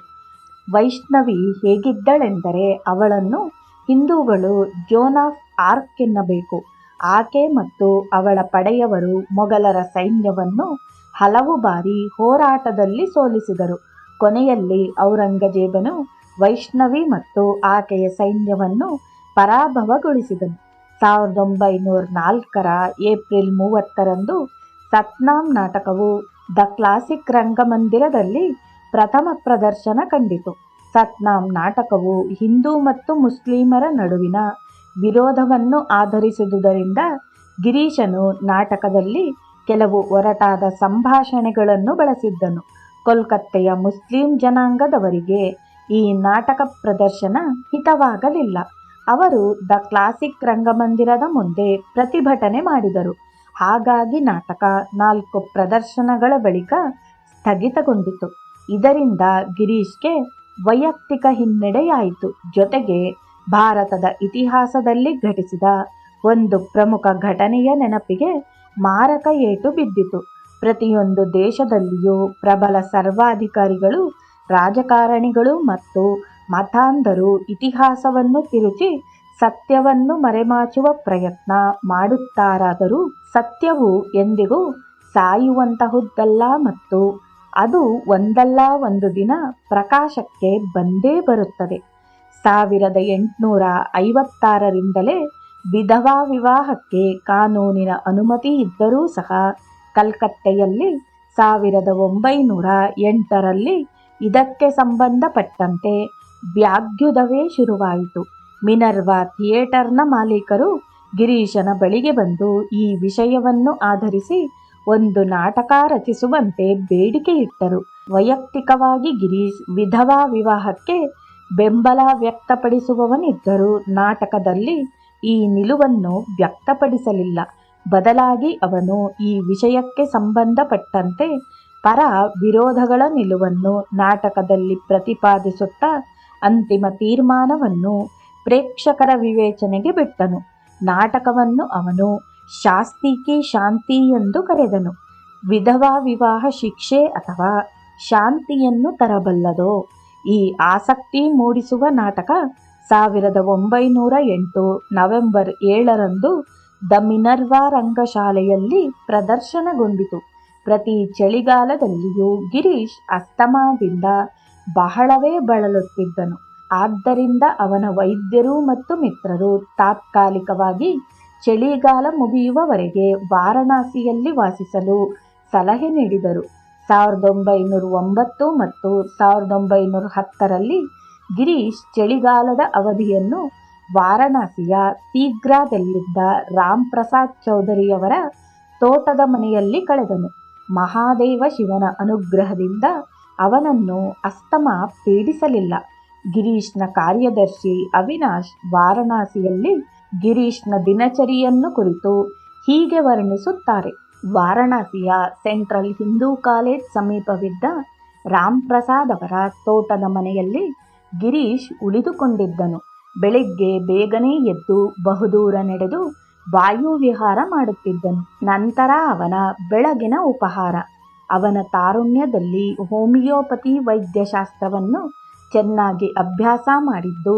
ವೈಷ್ಣವಿ ಹೇಗಿದ್ದಳೆಂದರೆ ಅವಳನ್ನು ಹಿಂದೂಗಳು ಜೋನ್ ಆಫ್ ಆರ್ಕ್ ಎನ್ನಬೇಕು. ಆಕೆ ಮತ್ತು ಅವಳ ಪಡೆಯವರು ಮೊಘಲರ ಸೈನ್ಯವನ್ನು ಹಲವು ಬಾರಿ ಹೋರಾಟದಲ್ಲಿ ಸೋಲಿಸಿದರು. ಕೊನೆಯಲ್ಲಿ ಔರಂಗಜೇಬನು ವೈಷ್ಣವಿ ಮತ್ತು ಆಕೆಯ ಸೈನ್ಯವನ್ನು ಪರಾಭವಗೊಳಿಸಿದನು. 1904ರ ಏಪ್ರಿಲ್ 30ರಂದು ಸತ್ನಾಮ್ ನಾಟಕವು ದ ಕ್ಲಾಸಿಕ್ ರಂಗಮಂದಿರದಲ್ಲಿ ಪ್ರಥಮ ಪ್ರದರ್ಶನ ಕಂಡಿತು. ಸತ್ನಾಮ್ ನಾಟಕವು ಹಿಂದೂ ಮತ್ತು ಮುಸ್ಲಿಮರ ನಡುವಿನ ವಿರೋಧವನ್ನು ಆಧರಿಸಿದುದರಿಂದ ಗಿರೀಶನು ನಾಟಕದಲ್ಲಿ ಕೆಲವು ಒರಟಾದ ಸಂಭಾಷಣೆಗಳನ್ನು ಬಳಸಿದ್ದನು. ಕೋಲ್ಕತ್ತೆಯ ಮುಸ್ಲಿಂ ಜನಾಂಗದವರಿಗೆ ಈ ನಾಟಕ ಪ್ರದರ್ಶನ ಹಿತವಾಗಲಿಲ್ಲ. ಅವರು ದ ಕ್ಲಾಸಿಕ್ ರಂಗಮಂದಿರದ ಮುಂದೆ ಪ್ರತಿಭಟನೆ ಮಾಡಿದರು. ಹಾಗಾಗಿ ನಾಟಕ 4 ಪ್ರದರ್ಶನಗಳ ಬಳಿಕ ಸ್ಥಗಿತಗೊಂಡಿತು. ಇದರಿಂದ ಗಿರೀಶ್ಗೆ ವೈಯಕ್ತಿಕ ಹಿನ್ನಡೆಯಾಯಿತು. ಜೊತೆಗೆ ಭಾರತದ ಇತಿಹಾಸದಲ್ಲಿ ಘಟಿಸಿದ ಒಂದು ಪ್ರಮುಖ ಘಟನೆಯ ನೆನಪಿಗೆ ಮಾರಕ ಏಟು ಬಿದ್ದಿತು. ಪ್ರತಿಯೊಂದು ದೇಶದಲ್ಲಿಯೂ ಪ್ರಬಲ ಸರ್ವಾಧಿಕಾರಿಗಳು, ರಾಜಕಾರಣಿಗಳು ಮತ್ತು ಮತಾಂಧರು ಇತಿಹಾಸವನ್ನು ತಿರುಚಿ ಸತ್ಯವನ್ನು ಮರೆಮಾಚುವ ಪ್ರಯತ್ನ ಮಾಡುತ್ತಾರಾದರೂ ಸತ್ಯವು ಎಂದಿಗೂ ಸಾಯುವಂತಹುದ್ದಲ್ಲ ಮತ್ತು ಅದು ಒಂದಲ್ಲ ಒಂದು ದಿನ ಪ್ರಕಾಶಕ್ಕೆ ಬಂದೇ ಬರುತ್ತದೆ. 1856ರಿಂದಲೇ ವಿಧವಾ ವಿವಾಹಕ್ಕೆ ಕಾನೂನಿನ ಅನುಮತಿ ಇದ್ದರೂ ಸಹ ಕಲ್ಕತ್ತೆಯಲ್ಲಿ 1908ರಲ್ಲಿ ಇದಕ್ಕೆ ಸಂಬಂಧಪಟ್ಟಂತೆ ವ್ಯಾಗ್ಯುಧವೇ ಶುರುವಾಯಿತು. ಮಿನರ್ವಾ ಥಿಯೇಟರ್ನ ಮಾಲೀಕರು ಗಿರೀಶನ ಬಳಿಗೆ ಬಂದು ಈ ವಿಷಯವನ್ನು ಆಧರಿಸಿ ಒಂದು ನಾಟಕ ರಚಿಸುವಂತೆ ಬೇಡಿಕೆ ಇಟ್ಟರು. ವೈಯಕ್ತಿಕವಾಗಿ ಗಿರೀಶ್ ವಿಧವಾ ವಿವಾಹಕ್ಕೆ ಬೆಂಬಲ ವ್ಯಕ್ತಪಡಿಸುವವನಿದ್ದರೂ ನಾಟಕದಲ್ಲಿ ಈ ನಿಲುವನ್ನು ವ್ಯಕ್ತಪಡಿಸಲಿಲ್ಲ. ಬದಲಾಗಿ ಅವನು ಈ ವಿಷಯಕ್ಕೆ ಸಂಬಂಧಪಟ್ಟಂತೆ ಪರ ವಿರೋಧಗಳ ನಿಲುವನ್ನು ನಾಟಕದಲ್ಲಿ ಪ್ರತಿಪಾದಿಸುತ್ತಾ ಅಂತಿಮ ತೀರ್ಮಾನವನ್ನು ಪ್ರೇಕ್ಷಕರ ವಿವೇಚನೆಗೆ ಬಿಟ್ಟನು. ನಾಟಕವನ್ನು ಅವನು ಶಾಸ್ತಿ ಕಿ ಶಾಂತಿ ಎಂದು ಕರೆದನು. ವಿಧವಾ ವಿವಾಹ ಶಿಕ್ಷೆ ಅಥವಾ ಶಾಂತಿಯನ್ನು ತರಬಲ್ಲದೋ? ಈ ಆಸಕ್ತಿ ಮೂಡಿಸುವ ನಾಟಕ 1908 ನವೆಂಬರ್ 7ರಂದು ದ ಮಿನರ್ವಾ ರಂಗಶಾಲೆಯಲ್ಲಿ ಪ್ರದರ್ಶನಗೊಂಡಿತು. ಪ್ರತಿ ಚಳಿಗಾಲದಲ್ಲಿಯೂ ಗಿರೀಶ್ ಅಸ್ತಮಾದಿಂದ ಬಹಳವೇ ಬಳಲುತ್ತಿದ್ದನು. ಆದ್ದರಿಂದ ಅವನ ವೈದ್ಯರು ಮತ್ತು ಮಿತ್ರರು ತಾತ್ಕಾಲಿಕವಾಗಿ ಚಳಿಗಾಲ ಮುಗಿಯುವವರೆಗೆ ವಾರಣಾಸಿಯಲ್ಲಿ ವಾಸಿಸಲು ಸಲಹೆ ನೀಡಿದರು. 1909 ಮತ್ತು 1910ರಲ್ಲಿ ಗಿರೀಶ್ ಚಳಿಗಾಲದ ಅವಧಿಯನ್ನು ವಾರಣಾಸಿಯ ತೀಗ್ರಾದಲ್ಲಿದ್ದ ರಾಮ್ ಪ್ರಸಾದ್ ಚೌಧರಿಯವರ ತೋಟದ ಮನೆಯಲ್ಲಿ ಕಳೆದನು. ಮಹಾದೇವ ಶಿವನ ಅನುಗ್ರಹದಿಂದ ಅವನನ್ನು ಅಸ್ತಮಾ ಪೀಡಿಸಲಿಲ್ಲ. ಗಿರೀಶ್ನ ಕಾರ್ಯದರ್ಶಿ ಅವಿನಾಶ್ ವಾರಣಾಸಿಯಲ್ಲಿ ಗಿರೀಶ್ನ ದಿನಚರಿಯನ್ನು ಕುರಿತು ಹೀಗೆ ವರ್ಣಿಸುತ್ತಾರೆ. ವಾರಣಾಸಿಯ ಸೆಂಟ್ರಲ್ ಹಿಂದೂ ಕಾಲೇಜ್ ಸಮೀಪವಿದ್ದ ರಾಮ್ ಪ್ರಸಾದ್ ಅವರ ತೋಟದ ಮನೆಯಲ್ಲಿ ಗಿರೀಶ್ ಉಳಿದುಕೊಂಡಿದ್ದನು. ಬೆಳಿಗ್ಗೆ ಬೇಗನೆ ಎದ್ದು ಬಹುದೂರ ನಡೆದು ವಾಯುವಿಹಾರ ಮಾಡುತ್ತಿದ್ದನು. ನಂತರ ಅವನ ಬೆಳಗಿನ ಉಪಹಾರ. ಅವನ ತಾರುಣ್ಯದಲ್ಲಿ ಹೋಮಿಯೋಪತಿ ವೈದ್ಯಶಾಸ್ತ್ರವನ್ನು ಚೆನ್ನಾಗಿ ಅಭ್ಯಾಸ ಮಾಡಿದ್ದು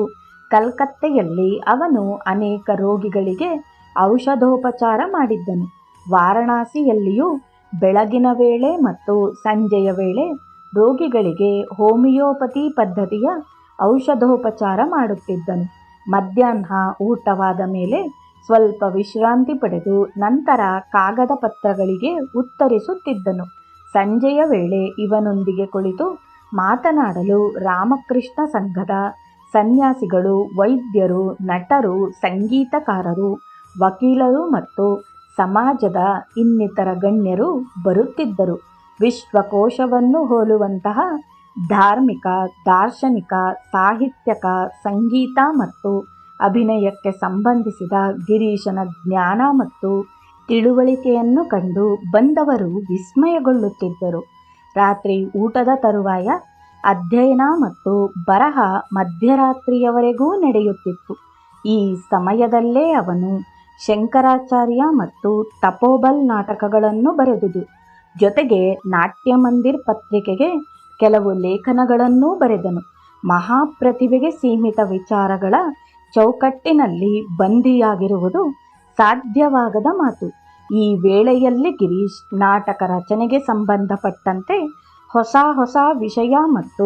ಕಲ್ಕತ್ತೆಯಲ್ಲಿ ಅವನು ಅನೇಕ ರೋಗಿಗಳಿಗೆ ಔಷಧೋಪಚಾರ ಮಾಡಿದ್ದನು. ವಾರಣಾಸಿಯಲ್ಲಿಯೂ ಬೆಳಗಿನ ವೇಳೆ ಮತ್ತು ಸಂಜೆಯ ವೇಳೆ ರೋಗಿಗಳಿಗೆ ಹೋಮಿಯೋಪತಿ ಪದ್ಧತಿಯ ಔಷಧೋಪಚಾರ ಮಾಡುತ್ತಿದ್ದನು. ಮಧ್ಯಾಹ್ನ ಊಟವಾದ ಮೇಲೆ ಸ್ವಲ್ಪ ವಿಶ್ರಾಂತಿ ಪಡೆದು ನಂತರ ಕಾಗದ ಪತ್ರಗಳಿಗೆ ಉತ್ತರಿಸುತ್ತಿದ್ದನು. ಸಂಜೆಯ ವೇಳೆ ಇವನೊಂದಿಗೆ ಕುಳಿತು ಮಾತನಾಡಲು ರಾಮಕೃಷ್ಣ ಸಂಘದ ಸನ್ಯಾಸಿಗಳು, ವೈದ್ಯರು, ನಟರು, ಸಂಗೀತಕಾರರು, ವಕೀಲರು ಮತ್ತು ಸಮಾಜದ ಇನ್ನಿತರ ಗಣ್ಯರು ಬರುತ್ತಿದ್ದರು. ವಿಶ್ವಕೋಶವನ್ನು ಹೋಲುವಂತಹ ಧಾರ್ಮಿಕ, ದಾರ್ಶನಿಕ, ಸಾಹಿತ್ಯಕ, ಸಂಗೀತ ಮತ್ತು ಅಭಿನಯಕ್ಕೆ ಸಂಬಂಧಿಸಿದ ಗಿರೀಶನ ಜ್ಞಾನ ಮತ್ತು ತಿಳುವಳಿಕೆಯನ್ನು ಕಂಡು ಬಂದವರು ವಿಸ್ಮಯಗೊಳ್ಳುತ್ತಿದ್ದರು. ರಾತ್ರಿ ಊಟದ ತರುವಾಯ ಅಧ್ಯಯನ ಮತ್ತು ಬರಹ ಮಧ್ಯರಾತ್ರಿಯವರೆಗೂ ನಡೆಯುತ್ತಿತ್ತು. ಈ ಸಮಯದಲ್ಲೇ ಅವನು ಶಂಕರಾಚಾರ್ಯ ಮತ್ತು ತಪೋಬಲ್ ನಾಟಕಗಳನ್ನು ಬರೆದುದು, ಜೊತೆಗೆ ನಾಟ್ಯಮಂದಿರ್ ಪತ್ರಿಕೆಗೆ ಕೆಲವು ಲೇಖನಗಳನ್ನೂ ಬರೆದನು. ಮಹಾಪ್ರತಿಭೆಗೆ ಸೀಮಿತ ವಿಚಾರಗಳ ಚೌಕಟ್ಟಿನಲ್ಲಿ ಬಂದಿಯಾಗಿರುವುದು ಸಾಧ್ಯವಾಗದ ಮಾತು. ಈ ವೇಳೆಯಲ್ಲಿ ಗಿರೀಶ್ ನಾಟಕ ರಚನೆಗೆ ಸಂಬಂಧಪಟ್ಟಂತೆ ಹೊಸ ಹೊಸ ವಿಷಯ ಮತ್ತು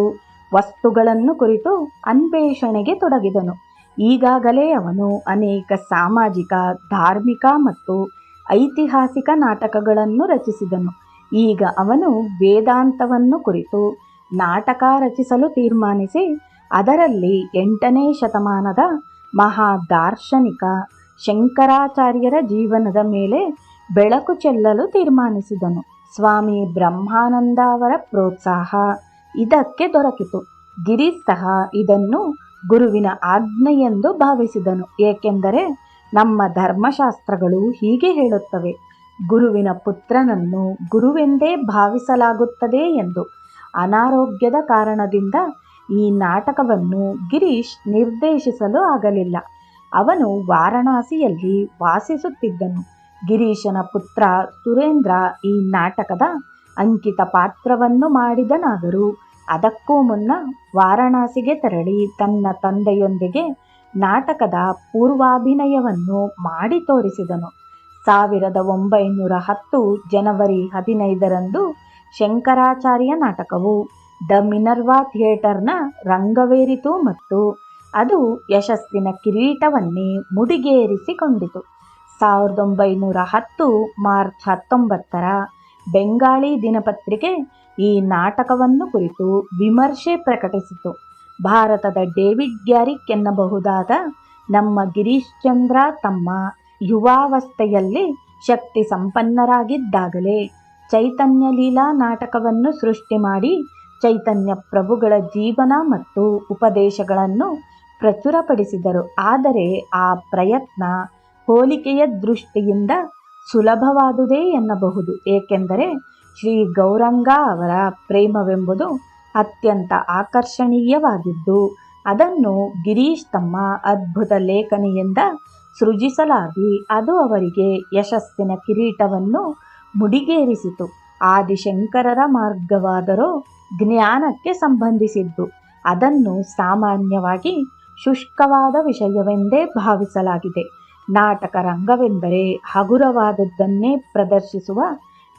ವಸ್ತುಗಳನ್ನು ಕುರಿತು ಅನ್ವೇಷಣೆಗೆ ತೊಡಗಿದನು. ಈಗಾಗಲೇ ಅವನು ಅನೇಕ ಸಾಮಾಜಿಕ, ಧಾರ್ಮಿಕ ಮತ್ತು ಐತಿಹಾಸಿಕ ನಾಟಕಗಳನ್ನು ರಚಿಸಿದನು. ಈಗ ಅವನು ವೇದಾಂತವನ್ನು ಕುರಿತು ನಾಟಕ ರಚಿಸಲು ತೀರ್ಮಾನಿಸಿ ಅದರಲ್ಲಿ 8ನೇ ಶತಮಾನದ ಮಹಾ ದಾರ್ಶನಿಕ ಶಂಕರಾಚಾರ್ಯರ ಜೀವನದ ಮೇಲೆ ಬೆಳಕು ಚೆಲ್ಲಲು ತೀರ್ಮಾನಿಸಿದನು. ಸ್ವಾಮಿ ಬ್ರಹ್ಮಾನಂದ ಅವರ ಪ್ರೋತ್ಸಾಹ ಇದಕ್ಕೆ ದೊರಕಿತು. ಗಿರೀಶ್ ಸಹ ಇದನ್ನು ಗುರುವಿನ ಆಜ್ಞೆಯೆಂದು ಭಾವಿಸಿದನು. ಏಕೆಂದರೆ ನಮ್ಮ ಧರ್ಮಶಾಸ್ತ್ರಗಳು ಹೀಗೆ ಹೇಳುತ್ತವೆ, ಗುರುವಿನ ಪುತ್ರನನ್ನು ಗುರುವೆಂದೇ ಭಾವಿಸಲಾಗುತ್ತದೆ ಎಂದು. ಅನಾರೋಗ್ಯದ ಕಾರಣದಿಂದ ಈ ನಾಟಕವನ್ನು ಗಿರೀಶ್ ನಿರ್ದೇಶಿಸಲು ಆಗಲಿಲ್ಲ. ಅವನು ವಾರಣಾಸಿಯಲ್ಲಿ ವಾಸಿಸುತ್ತಿದ್ದನು. ಗಿರೀಶನ ಪುತ್ರ ಸುರೇಂದ್ರ ಈ ನಾಟಕದ ಅಂಕಿತ ಪಾತ್ರವನ್ನು ಮಾಡಿದನಾದರೂ ಅದಕ್ಕೂ ಮುನ್ನ ವಾರಣಾಸಿಗೆ ತೆರಳಿ ತನ್ನ ತಂದೆಯೊಂದಿಗೆ ನಾಟಕದ ಪೂರ್ವಾಭಿನಯವನ್ನು ಮಾಡಿ ತೋರಿಸಿದನು. 1910 ಜನವರಿ 15ರಂದು ಶಂಕರಾಚಾರ್ಯ ನಾಟಕವು ದ ಮಿನರ್ವಾ ಥಿಯೇಟರ್ನ ರಂಗವೇರಿತು ಮತ್ತು ಅದು ಯಶಸ್ಸಿನ ಕಿರೀಟವನ್ನೇ ಮುಡಿಗೇರಿಸಿಕೊಂಡಿತು. 1910 ಮಾರ್ಚ್ 19ರ ಬೆಂಗಾಳಿ ದಿನಪತ್ರಿಕೆ ಈ ನಾಟಕವನ್ನು ಕುರಿತು ವಿಮರ್ಶೆ ಪ್ರಕಟಿಸಿತು. ಭಾರತದ ಡೇವಿಡ್ ಗ್ಯಾರಿಕ್ ಎನ್ನಬಹುದಾದ ನಮ್ಮ ಗಿರೀಶ್ ಚಂದ್ರ ತಮ್ಮ ಯುವಾವಸ್ಥೆಯಲ್ಲಿ ಶಕ್ತಿ ಸಂಪನ್ನರಾಗಿದ್ದಾಗಲೇ ಚೈತನ್ಯ ಲೀಲಾ ನಾಟಕವನ್ನು ಸೃಷ್ಟಿ ಮಾಡಿ ಚೈತನ್ಯ ಪ್ರಭುಗಳ ಜೀವನ ಮತ್ತು ಉಪದೇಶಗಳನ್ನು ಪ್ರಚುರಪಡಿಸಿದರು. ಆದರೆ ಆ ಪ್ರಯತ್ನ ಹೋಲಿಕೆಯ ದೃಷ್ಟಿಯಿಂದ ಸುಲಭವಾದುದೇ ಎನ್ನಬಹುದು. ಏಕೆಂದರೆ ಶ್ರೀ ಗೌರಂಗ ಅವರ ಪ್ರೇಮವೆಂಬುದು ಅತ್ಯಂತ ಆಕರ್ಷಣೀಯವಾಗಿದ್ದು ಅದನ್ನು ಗಿರೀಶ್ ತಮ್ಮ ಅದ್ಭುತ ಲೇಖನಿಯಿಂದ ಸೃಜಿಸಲಾಗಿ ಅದು ಅವರಿಗೆ ಯಶಸ್ಸಿನ ಕಿರೀಟವನ್ನು ಮುಡಿಗೇರಿಸಿತು. ಆದಿಶಂಕರರ ಮಾರ್ಗವಾದರೂ ಜ್ಞಾನಕ್ಕೆ ಸಂಬಂಧಿಸಿದ್ದು. ಅದನ್ನು ಸಾಮಾನ್ಯವಾಗಿ ಶುಷ್ಕವಾದ ವಿಷಯವೆಂದೇ ಭಾವಿಸಲಾಗಿದೆ. ನಾಟಕ ರಂಗವೆಂದರೆ ಹಗುರವಾದದ್ದನ್ನೇ ಪ್ರದರ್ಶಿಸುವ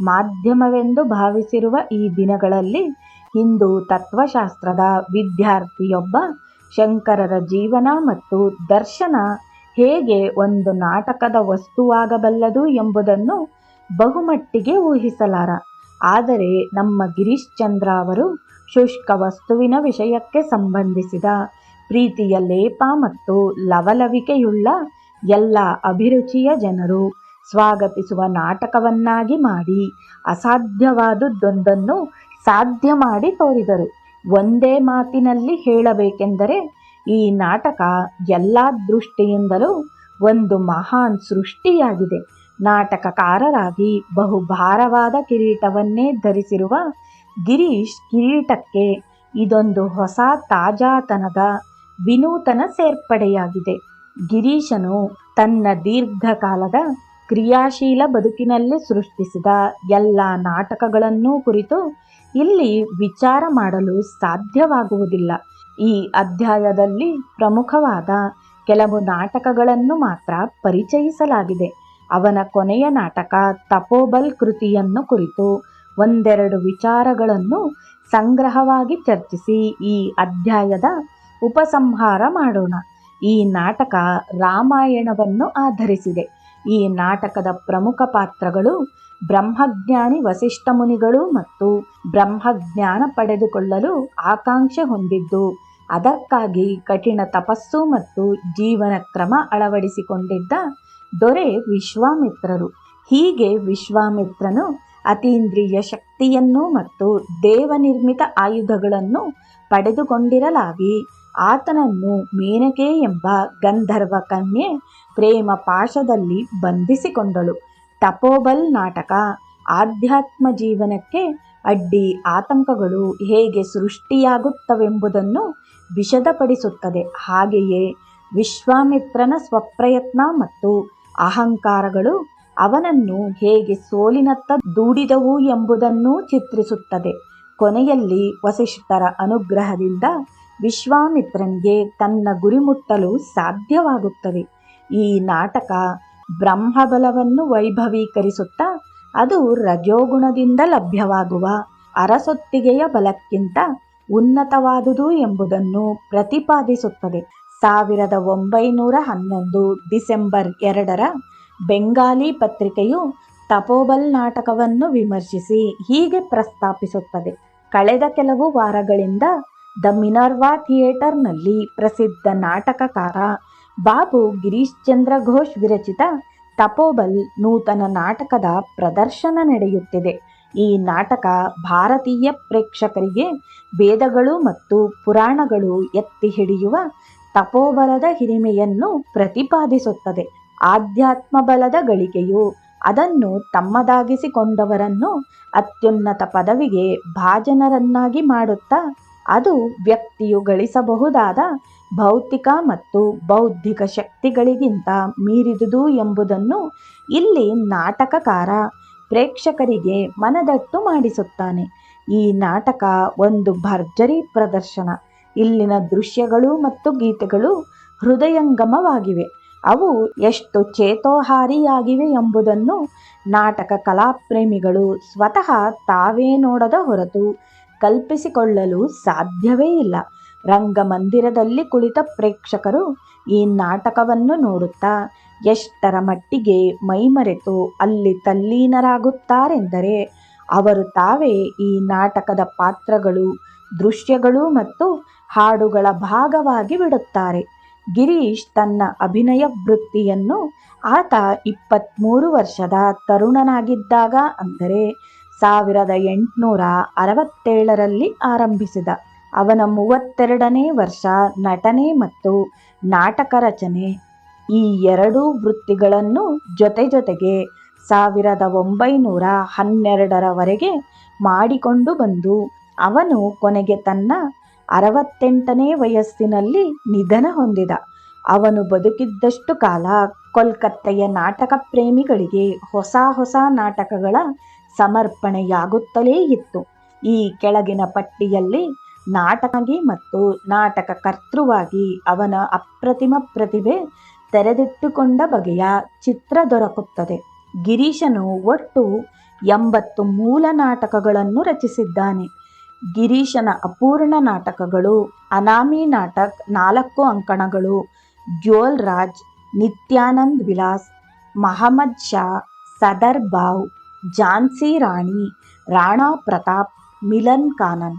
ಮಾಧ್ಯಮವೆಂದು ಭಾವಿಸಿರುವ ಈ ದಿನಗಳಲ್ಲಿ ಹಿಂದೂ ತತ್ವಶಾಸ್ತ್ರದ ವಿದ್ಯಾರ್ಥಿಯೊಬ್ಬ ಶಂಕರರ ಜೀವನ ಮತ್ತು ದರ್ಶನ ಹೇಗೆ ಒಂದು ನಾಟಕದ ವಸ್ತುವಾಗಬಲ್ಲದು ಎಂಬುದನ್ನು ಬಹುಮಟ್ಟಿಗೆ ಊಹಿಸಲಾರ. ಆದರೆ ನಮ್ಮ ಗಿರೀಶ್ ಚಂದ್ರ ಅವರು ಶುಷ್ಕ ವಸ್ತುವಿನ ವಿಷಯಕ್ಕೆ ಸಂಬಂಧಿಸಿದ ಪ್ರೀತಿಯ ಲೇಪ ಮತ್ತು ಲವಲವಿಕೆಯುಳ್ಳ ಎಲ್ಲ ಅಭಿರುಚಿಯ ಜನರು ಸ್ವಾಗತಿಸುವ ನಾಟಕವನ್ನಾಗಿ ಮಾಡಿ ಅಸಾಧ್ಯವಾದುದೊಂದನ್ನು ಸಾಧ್ಯ ಮಾಡಿ ತೋರಿದರು. ಒಂದೇ ಮಾತಿನಲ್ಲಿ ಹೇಳಬೇಕೆಂದರೆ ಈ ನಾಟಕ ಎಲ್ಲ ದೃಷ್ಟಿಯಿಂದಲೂ ಒಂದು ಮಹಾನ್ ಸೃಷ್ಟಿಯಾಗಿದೆ. ನಾಟಕಕಾರರಾಗಿ ಬಹುಭಾರವಾದ ಕಿರೀಟವನ್ನೇ ಧರಿಸಿರುವ ಗಿರೀಶ್ ಕಿರೀಟಕ್ಕೆ ಇದೊಂದು ಹೊಸ ತಾಜಾತನದ ವಿನೂತನ ಸೇರ್ಪಡೆಯಾಗಿದೆ. ಗಿರೀಶನು ತನ್ನ ದೀರ್ಘಕಾಲದ ಕ್ರಿಯಾಶೀಲ ಬದುಕಿನಲ್ಲಿ ಸೃಷ್ಟಿಸಿದ ಎಲ್ಲ ನಾಟಕಗಳನ್ನೂ ಕುರಿತು ಇಲ್ಲಿ ವಿಚಾರ ಮಾಡಲು ಸಾಧ್ಯವಾಗುವುದಿಲ್ಲ. ಈ ಅಧ್ಯಾಯದಲ್ಲಿ ಪ್ರಮುಖವಾದ ಕೆಲವು ನಾಟಕಗಳನ್ನು ಮಾತ್ರ ಪರಿಚಯಿಸಲಾಗಿದೆ. ಅವನ ಕೊನೆಯ ನಾಟಕ ತಪೋಬಲ್ ಕೃತಿಯನ್ನು ಕುರಿತು ಒಂದೆರಡು ವಿಚಾರಗಳನ್ನು ಸಂಗ್ರಹವಾಗಿ ಚರ್ಚಿಸಿ ಈ ಅಧ್ಯಾಯದ ಉಪಸಂಹಾರ ಮಾಡೋಣ. ಈ ನಾಟಕ ರಾಮಾಯಣವನ್ನು ಆಧರಿಸಿದೆ. ಈ ನಾಟಕದ ಪ್ರಮುಖ ಪಾತ್ರಗಳು ಬ್ರಹ್ಮಜ್ಞಾನಿ ವಸಿಷ್ಠ ಮುನಿಗಳು ಮತ್ತು ಬ್ರಹ್ಮಜ್ಞಾನ ಪಡೆದುಕೊಳ್ಳಲು ಆಕಾಂಕ್ಷೆ ಹೊಂದಿದ್ದು ಅದಕ್ಕಾಗಿ ಕಠಿಣ ತಪಸ್ಸು ಮತ್ತು ಜೀವನ ಕ್ರಮ ಅಳವಡಿಸಿಕೊಂಡಿದ್ದ ದೊರೆ ವಿಶ್ವಾಮಿತ್ರರು. ಹೀಗೆ ವಿಶ್ವಾಮಿತ್ರನು ಅತೀಂದ್ರಿಯ ಶಕ್ತಿಯನ್ನು ಮತ್ತು ದೇವನಿರ್ಮಿತ ಆಯುಧಗಳನ್ನು ಪಡೆದುಕೊಂಡಿರಲಾಗಿ ಆತನನ್ನು ಮೇನಕೆ ಎಂಬ ಗಂಧರ್ವ ಕನ್ಯೆ ಪ್ರೇಮ ಪಾಶದಲ್ಲಿ ಬಂಧಿಸಿಕೊಂಡಳು. ತಪೋಬಲ್ ನಾಟಕ ಆಧ್ಯಾತ್ಮ ಜೀವನಕ್ಕೆ ಅಡ್ಡಿ ಆತಂಕಗಳು ಹೇಗೆ ಸೃಷ್ಟಿಯಾಗುತ್ತವೆಂಬುದನ್ನು ವಿಶದಪಡಿಸುತ್ತದೆ. ಹಾಗೆಯೇ ವಿಶ್ವಾಮಿತ್ರನ ಸ್ವಪ್ರಯತ್ನ ಮತ್ತು ಅಹಂಕಾರಗಳು ಅವನನ್ನು ಹೇಗೆ ಸೋಲಿನತ್ತ ದೂಡಿದವು ಎಂಬುದನ್ನೂ ಚಿತ್ರಿಸುತ್ತದೆ. ಕೊನೆಯಲ್ಲಿ ವಸಿಷ್ಠರ ಅನುಗ್ರಹದಿಂದ ವಿಶ್ವಾಮಿತ್ರನಿಗೆ ತನ್ನ ಗುರಿ ಮುಟ್ಟಲು ಸಾಧ್ಯವಾಗುತ್ತದೆ. ಈ ನಾಟಕ ಬ್ರಹ್ಮಬಲವನ್ನು ವೈಭವೀಕರಿಸುತ್ತಾ ಅದು ರಜೋಗುಣದಿಂದ ಲಭ್ಯವಾಗುವ ಅರಸೊತ್ತಿಗೆಯ ಬಲಕ್ಕಿಂತ ಉನ್ನತವಾದುದು ಎಂಬುದನ್ನು ಪ್ರತಿಪಾದಿಸುತ್ತದೆ. 1911 ಡಿಸೆಂಬರ್ 2ರ ಬೆಂಗಾಲಿ ಪತ್ರಿಕೆಯು ತಪೋಬಲ್ ನಾಟಕವನ್ನು ವಿಮರ್ಶಿಸಿ ಹೀಗೆ ಪ್ರಸ್ತಾಪಿಸುತ್ತದೆ. ಕಳೆದ ಕೆಲವು ವಾರಗಳಿಂದ ದ ಮಿನರ್ವಾ ಥಿಯೇಟರ್ನಲ್ಲಿ ಪ್ರಸಿದ್ಧ ನಾಟಕಕಾರ ಬಾಬು ಗಿರೀಶ್ ಚಂದ್ರ ಘೋಷ್ ವಿರಚಿತ ತಪೋಬಲ್ ನೂತನ ನಾಟಕದ ಪ್ರದರ್ಶನ ನಡೆಯುತ್ತಿದೆ. ಈ ನಾಟಕ ಭಾರತೀಯ ಪ್ರೇಕ್ಷಕರಿಗೆ ವೇದಗಳು ಮತ್ತು ಪುರಾಣಗಳು ಎತ್ತಿ ಹಿಡಿಯುವ ತಪೋಬಲದ ಹಿರಿಮೆಯನ್ನು ಪ್ರತಿಪಾದಿಸುತ್ತದೆ. ಆಧ್ಯಾತ್ಮ ಬಲದ ಗಳಿಕೆಯು ಅದನ್ನು ತಮ್ಮದಾಗಿಸಿಕೊಂಡವರನ್ನು ಅತ್ಯುನ್ನತ ಪದವಿಗೆ ಭಾಜನರನ್ನಾಗಿ ಮಾಡುತ್ತಾ ಅದು ವ್ಯಕ್ತಿಯು ಗಳಿಸಬಹುದಾದ ಭೌತಿಕ ಮತ್ತು ಬೌದ್ಧಿಕ ಶಕ್ತಿಗಳಿಗಿಂತ ಮೀರಿದುದು ಎಂಬುದನ್ನು ಇಲ್ಲಿ ನಾಟಕಕಾರ ಪ್ರೇಕ್ಷಕರಿಗೆ ಮನದಟ್ಟು ಮಾಡಿಸುತ್ತಾನೆ. ಈ ನಾಟಕ ಒಂದು ಭರ್ಜರಿ ಪ್ರದರ್ಶನ. ಇಲ್ಲಿನ ದೃಶ್ಯಗಳು ಮತ್ತು ಗೀತೆಗಳು ಹೃದಯಂಗಮವಾಗಿವೆ. ಅವು ಎಷ್ಟು ಚೇತೋಹಾರಿಯಾಗಿವೆ ಎಂಬುದನ್ನು ನಾಟಕ ಕಲಾಪ್ರೇಮಿಗಳು ಸ್ವತಃ ತಾವೇ ನೋಡದ ಹೊರತು ಕಲ್ಪಿಸಿಕೊಳ್ಳಲು ಸಾಧ್ಯವೇ ಇಲ್ಲ. ರಂಗಮಂದಿರದಲ್ಲಿ ಕುಳಿತ ಪ್ರೇಕ್ಷಕರು ಈ ನಾಟಕವನ್ನು ನೋಡುತ್ತಾ ಎಷ್ಟರ ಮಟ್ಟಿಗೆ ಮೈಮರೆತು ಅಲ್ಲಿ ತಲ್ಲೀನರಾಗುತ್ತಾರೆಂದರೆ ಅವರು ತಾವೇ ಈ ನಾಟಕದ ಪಾತ್ರಗಳು, ದೃಶ್ಯಗಳು ಮತ್ತು ಹಾಡುಗಳ ಭಾಗವಾಗಿ ಬಿಡುತ್ತಾರೆ. ಗಿರೀಶ್ ತನ್ನ ಅಭಿನಯ ವೃತ್ತಿಯನ್ನು ಆತ 23 ವರ್ಷದ ತರುಣನಾಗಿದ್ದಾಗ ಅಂದರೆ 1867ರಲ್ಲಿ ಆರಂಭಿಸಿದ. ಅವನ 32ನೇ ವರ್ಷ ನಟನೆ ಮತ್ತು ನಾಟಕ ರಚನೆ. ಈ ಎರಡೂ ವೃತ್ತಿಗಳನ್ನು ಜೊತೆಗೆ 1912ರವರೆಗೆ ಮಾಡಿಕೊಂಡು ಬಂದು ಅವನು ಕೊನೆಗೆ ತನ್ನ 68ನೇ ವಯಸ್ಸಿನಲ್ಲಿ ನಿಧನ ಹೊಂದಿದ. ಅವನು ಬದುಕಿದ್ದಷ್ಟು ಕಾಲ ಕೋಲ್ಕತ್ತೆಯ ನಾಟಕ ಪ್ರೇಮಿಗಳಿಗೆ ಹೊಸ ನಾಟಕಗಳ ಸಮರ್ಪಣೆಯಾಗುತ್ತಲೇ ಇತ್ತು. ಈ ಕೆಳಗಿನ ಪಟ್ಟಿಯಲ್ಲಿ ನಾಟಕಿ ಮತ್ತು ನಾಟಕ ಕರ್ತೃವಾಗಿ ಅವನ ಅಪ್ರತಿಮ ಪ್ರತಿಭೆ ತೆರೆದಿಟ್ಟುಕೊಂಡ ಬಗೆಯ ಚಿತ್ರ ದೊರಕುತ್ತದೆ. ಗಿರೀಶನು ಒಟ್ಟು 80 ಮೂಲ ನಾಟಕಗಳನ್ನು ರಚಿಸಿದ್ದಾನೆ. ಗಿರೀಶನ ಅಪೂರ್ಣ ನಾಟಕಗಳು: ಅನಾಮಿ ನಾಟಕ್ 4 ಅಂಕಣಗಳು, ಜ್ಯೋಲ್ ರಾಜ್, ನಿತ್ಯಾನಂದ್ ವಿಲಾಸ್, ಮಹಮ್ಮದ್ ಶಾ, ಸದರ್ ಬಾವ್, ಝಾನ್ಸಿ ರಾಣಿ, ರಾಣಾ ಪ್ರತಾಪ್, ಮಿಲನ್ ಕಾನನ್.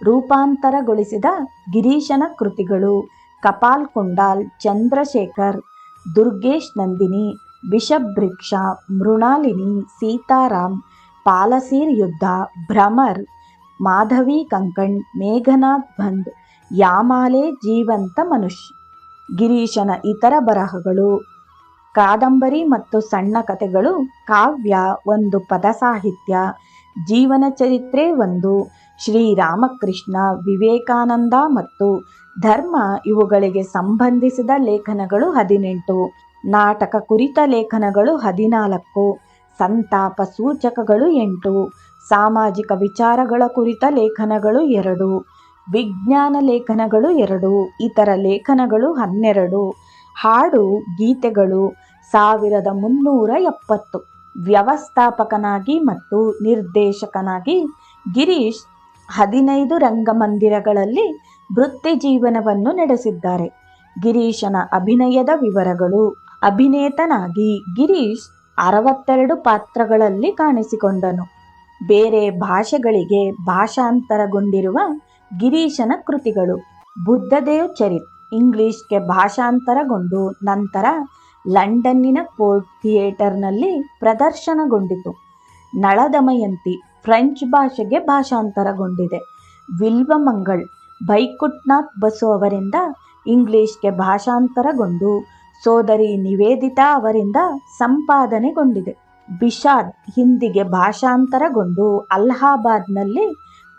ರೂಪಾಂತರಗೊಳಿಸಿದ ಗಿರೀಶನ ಕೃತಿಗಳು: ಕಪಾಲ್ ಕುಂಡಾಲ್, ಚಂದ್ರಶೇಖರ್, ದುರ್ಗೇಶ್ ನಂದಿನಿ, ವಿಷಭೃಕ್ಷ, ಮೃಣಾಲಿನಿ, ಸೀತಾರಾಮ್, ಪಾಲಸೀರ್ ಯುದ್ಧ, ಭ್ರಮರ್, ಮಾಧವಿ ಕಂಕಣ್, ಮೇಘನಾಥ್ ಬಂದ್, ಯಾಮಾಲೆ ಜೀವಂತ ಮನುಷ್ಯ. ಗಿರೀಶನ ಇತರ ಬರಹಗಳು: ಕಾದಂಬರಿ ಮತ್ತು ಸಣ್ಣ ಕಥೆಗಳು, ಕಾವ್ಯ, ಒಂದು ಪದ ಸಾಹಿತ್ಯ, ಜೀವನ ಚರಿತ್ರೆ 1, ಶ್ರೀರಾಮಕೃಷ್ಣ, ವಿವೇಕಾನಂದ ಮತ್ತು ಧರ್ಮ ಇವುಗಳಿಗೆ ಸಂಬಂಧಿಸಿದ ಲೇಖನಗಳು 18, ನಾಟಕ ಕುರಿತ ಲೇಖನಗಳು 14, ಸಂತಾಪ ಸೂಚಕಗಳು 8, ಸಾಮಾಜಿಕ ವಿಚಾರಗಳ ಕುರಿತ ಲೇಖನಗಳು 2, ವಿಜ್ಞಾನ ಲೇಖನಗಳು 2, ಇತರ ಲೇಖನಗಳು 12, ಹಾಡು ಗೀತೆಗಳು 1370. ವ್ಯವಸ್ಥಾಪಕನಾಗಿ ಮತ್ತು ನಿರ್ದೇಶಕನಾಗಿ ಗಿರೀಶ್ 15 ರಂಗಮಂದಿರಗಳಲ್ಲಿ ವೃತ್ತಿ ಜೀವನವನ್ನು ನಡೆಸಿದ್ದಾರೆ. ಗಿರೀಶನ ಅಭಿನಯದ ವಿವರಗಳು: ಅಭಿನೇತನಾಗಿ ಗಿರೀಶ್ 62 ಪಾತ್ರಗಳಲ್ಲಿ ಕಾಣಿಸಿಕೊಂಡನು. ಬೇರೆ ಭಾಷೆಗಳಿಗೆ ಭಾಷಾಂತರಗೊಂಡಿರುವ ಗಿರೀಶನ ಕೃತಿಗಳು: ಬುದ್ಧದೇವ್ ಚರಿತ್ ಇಂಗ್ಲಿಷ್ಗೆ ಭಾಷಾಂತರಗೊಂಡು ನಂತರ ಲಂಡನ್ನಿನ ಕೋರ್ಟ್ ಥಿಯೇಟರ್ನಲ್ಲಿ ಪ್ರದರ್ಶನಗೊಂಡಿತು. ನಳ ದಮಯಂತಿ ಫ್ರೆಂಚ್ ಭಾಷೆಗೆ ಭಾಷಾಂತರಗೊಂಡಿದೆ. ವಿಲ್ವಮಂಗಳ್ ಭೈಕುಟ್ನಾಥ್ ಬಸು ಅವರಿಂದ ಇಂಗ್ಲಿಷ್ಗೆ ಭಾಷಾಂತರಗೊಂಡು ಸೋದರಿ ನಿವೇದಿತಾ ಅವರಿಂದ ಸಂಪಾದನೆಗೊಂಡಿದೆ. ಬಿಷಾದ್ ಹಿಂದಿಗೆ ಭಾಷಾಂತರಗೊಂಡು ಅಲಹಾಬಾದ್ನಲ್ಲಿ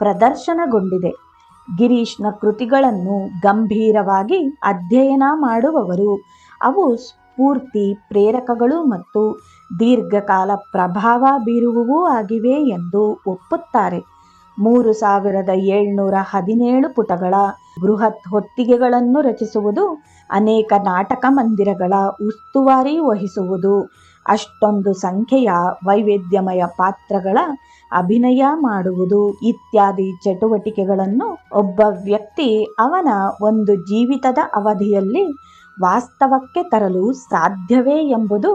ಪ್ರದರ್ಶನಗೊಂಡಿದೆ. ಗಿರೀಶ್ನ ಕೃತಿಗಳನ್ನು ಗಂಭೀರವಾಗಿ ಅಧ್ಯಯನ ಮಾಡುವವರು ಅವು ಸ್ಫೂರ್ತಿ, ಪ್ರೇರಕಗಳು ಮತ್ತು ದೀರ್ಘಕಾಲ ಪ್ರಭಾವ ಬೀರುವವೂ ಆಗಿವೆ ಎಂದು ಒಪ್ಪುತ್ತಾರೆ. 3717 ಪುಟಗಳ ಬೃಹತ್ ಹೊತ್ತಿಗೆಗಳನ್ನು ರಚಿಸುವುದು, ಅನೇಕ ನಾಟಕ ಮಂದಿರಗಳ ಉಸ್ತುವಾರಿ ವಹಿಸುವುದು, ಅಷ್ಟೊಂದು ಸಂಖ್ಯೆಯ ವೈವಿಧ್ಯಮಯ ಪಾತ್ರಗಳ ಅಭಿನಯ ಮಾಡುವುದು ಇತ್ಯಾದಿ ಚಟುವಟಿಕೆಗಳನ್ನು ಒಬ್ಬ ವ್ಯಕ್ತಿ ಅವನ ಒಂದು ಜೀವಿತದ ಅವಧಿಯಲ್ಲಿ ವಾಸ್ತವಕ್ಕೆ ತರಲು ಸಾಧ್ಯವೇ ಎಂಬುದು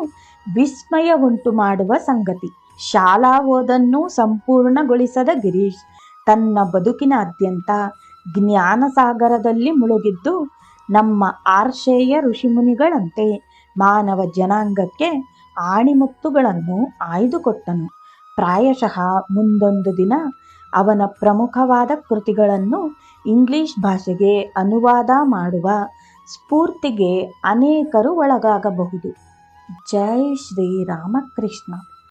ವಿಸ್ಮಯ ಉಂಟು ಮಾಡುವ ಸಂಗತಿ. ಶಾಲಾ ಓದನ್ನು ಸಂಪೂರ್ಣಗೊಳಿಸದ ಗಿರೀಶ್ ತನ್ನ ಬದುಕಿನಾದ್ಯಂತ ಜ್ಞಾನಸಾಗರದಲ್ಲಿ ಮುಳುಗಿದ್ದು, ನಮ್ಮ ಆರ್ಷೇಯ ಋಷಿಮುನಿಗಳಂತೆ ಮಾನವ ಜನಾಂಗಕ್ಕೆ ಆಣಿಮುತ್ತುಗಳನ್ನು ಆಯ್ದುಕೊಟ್ಟನು. ಪ್ರಾಯಶಃ ಮುಂದೊಂದು ದಿನ ಅವನ ಪ್ರಮುಖವಾದ ಕೃತಿಗಳನ್ನು ಇಂಗ್ಲಿಷ್ ಭಾಷೆಗೆ ಅನುವಾದ ಮಾಡುವ ಸ್ಫೂರ್ತಿಗೆ ಅನೇಕರು ಒಳಗಾಗಬಹುದು. ಜೈ ಶ್ರೀ ರಾಮಕೃಷ್ಣ.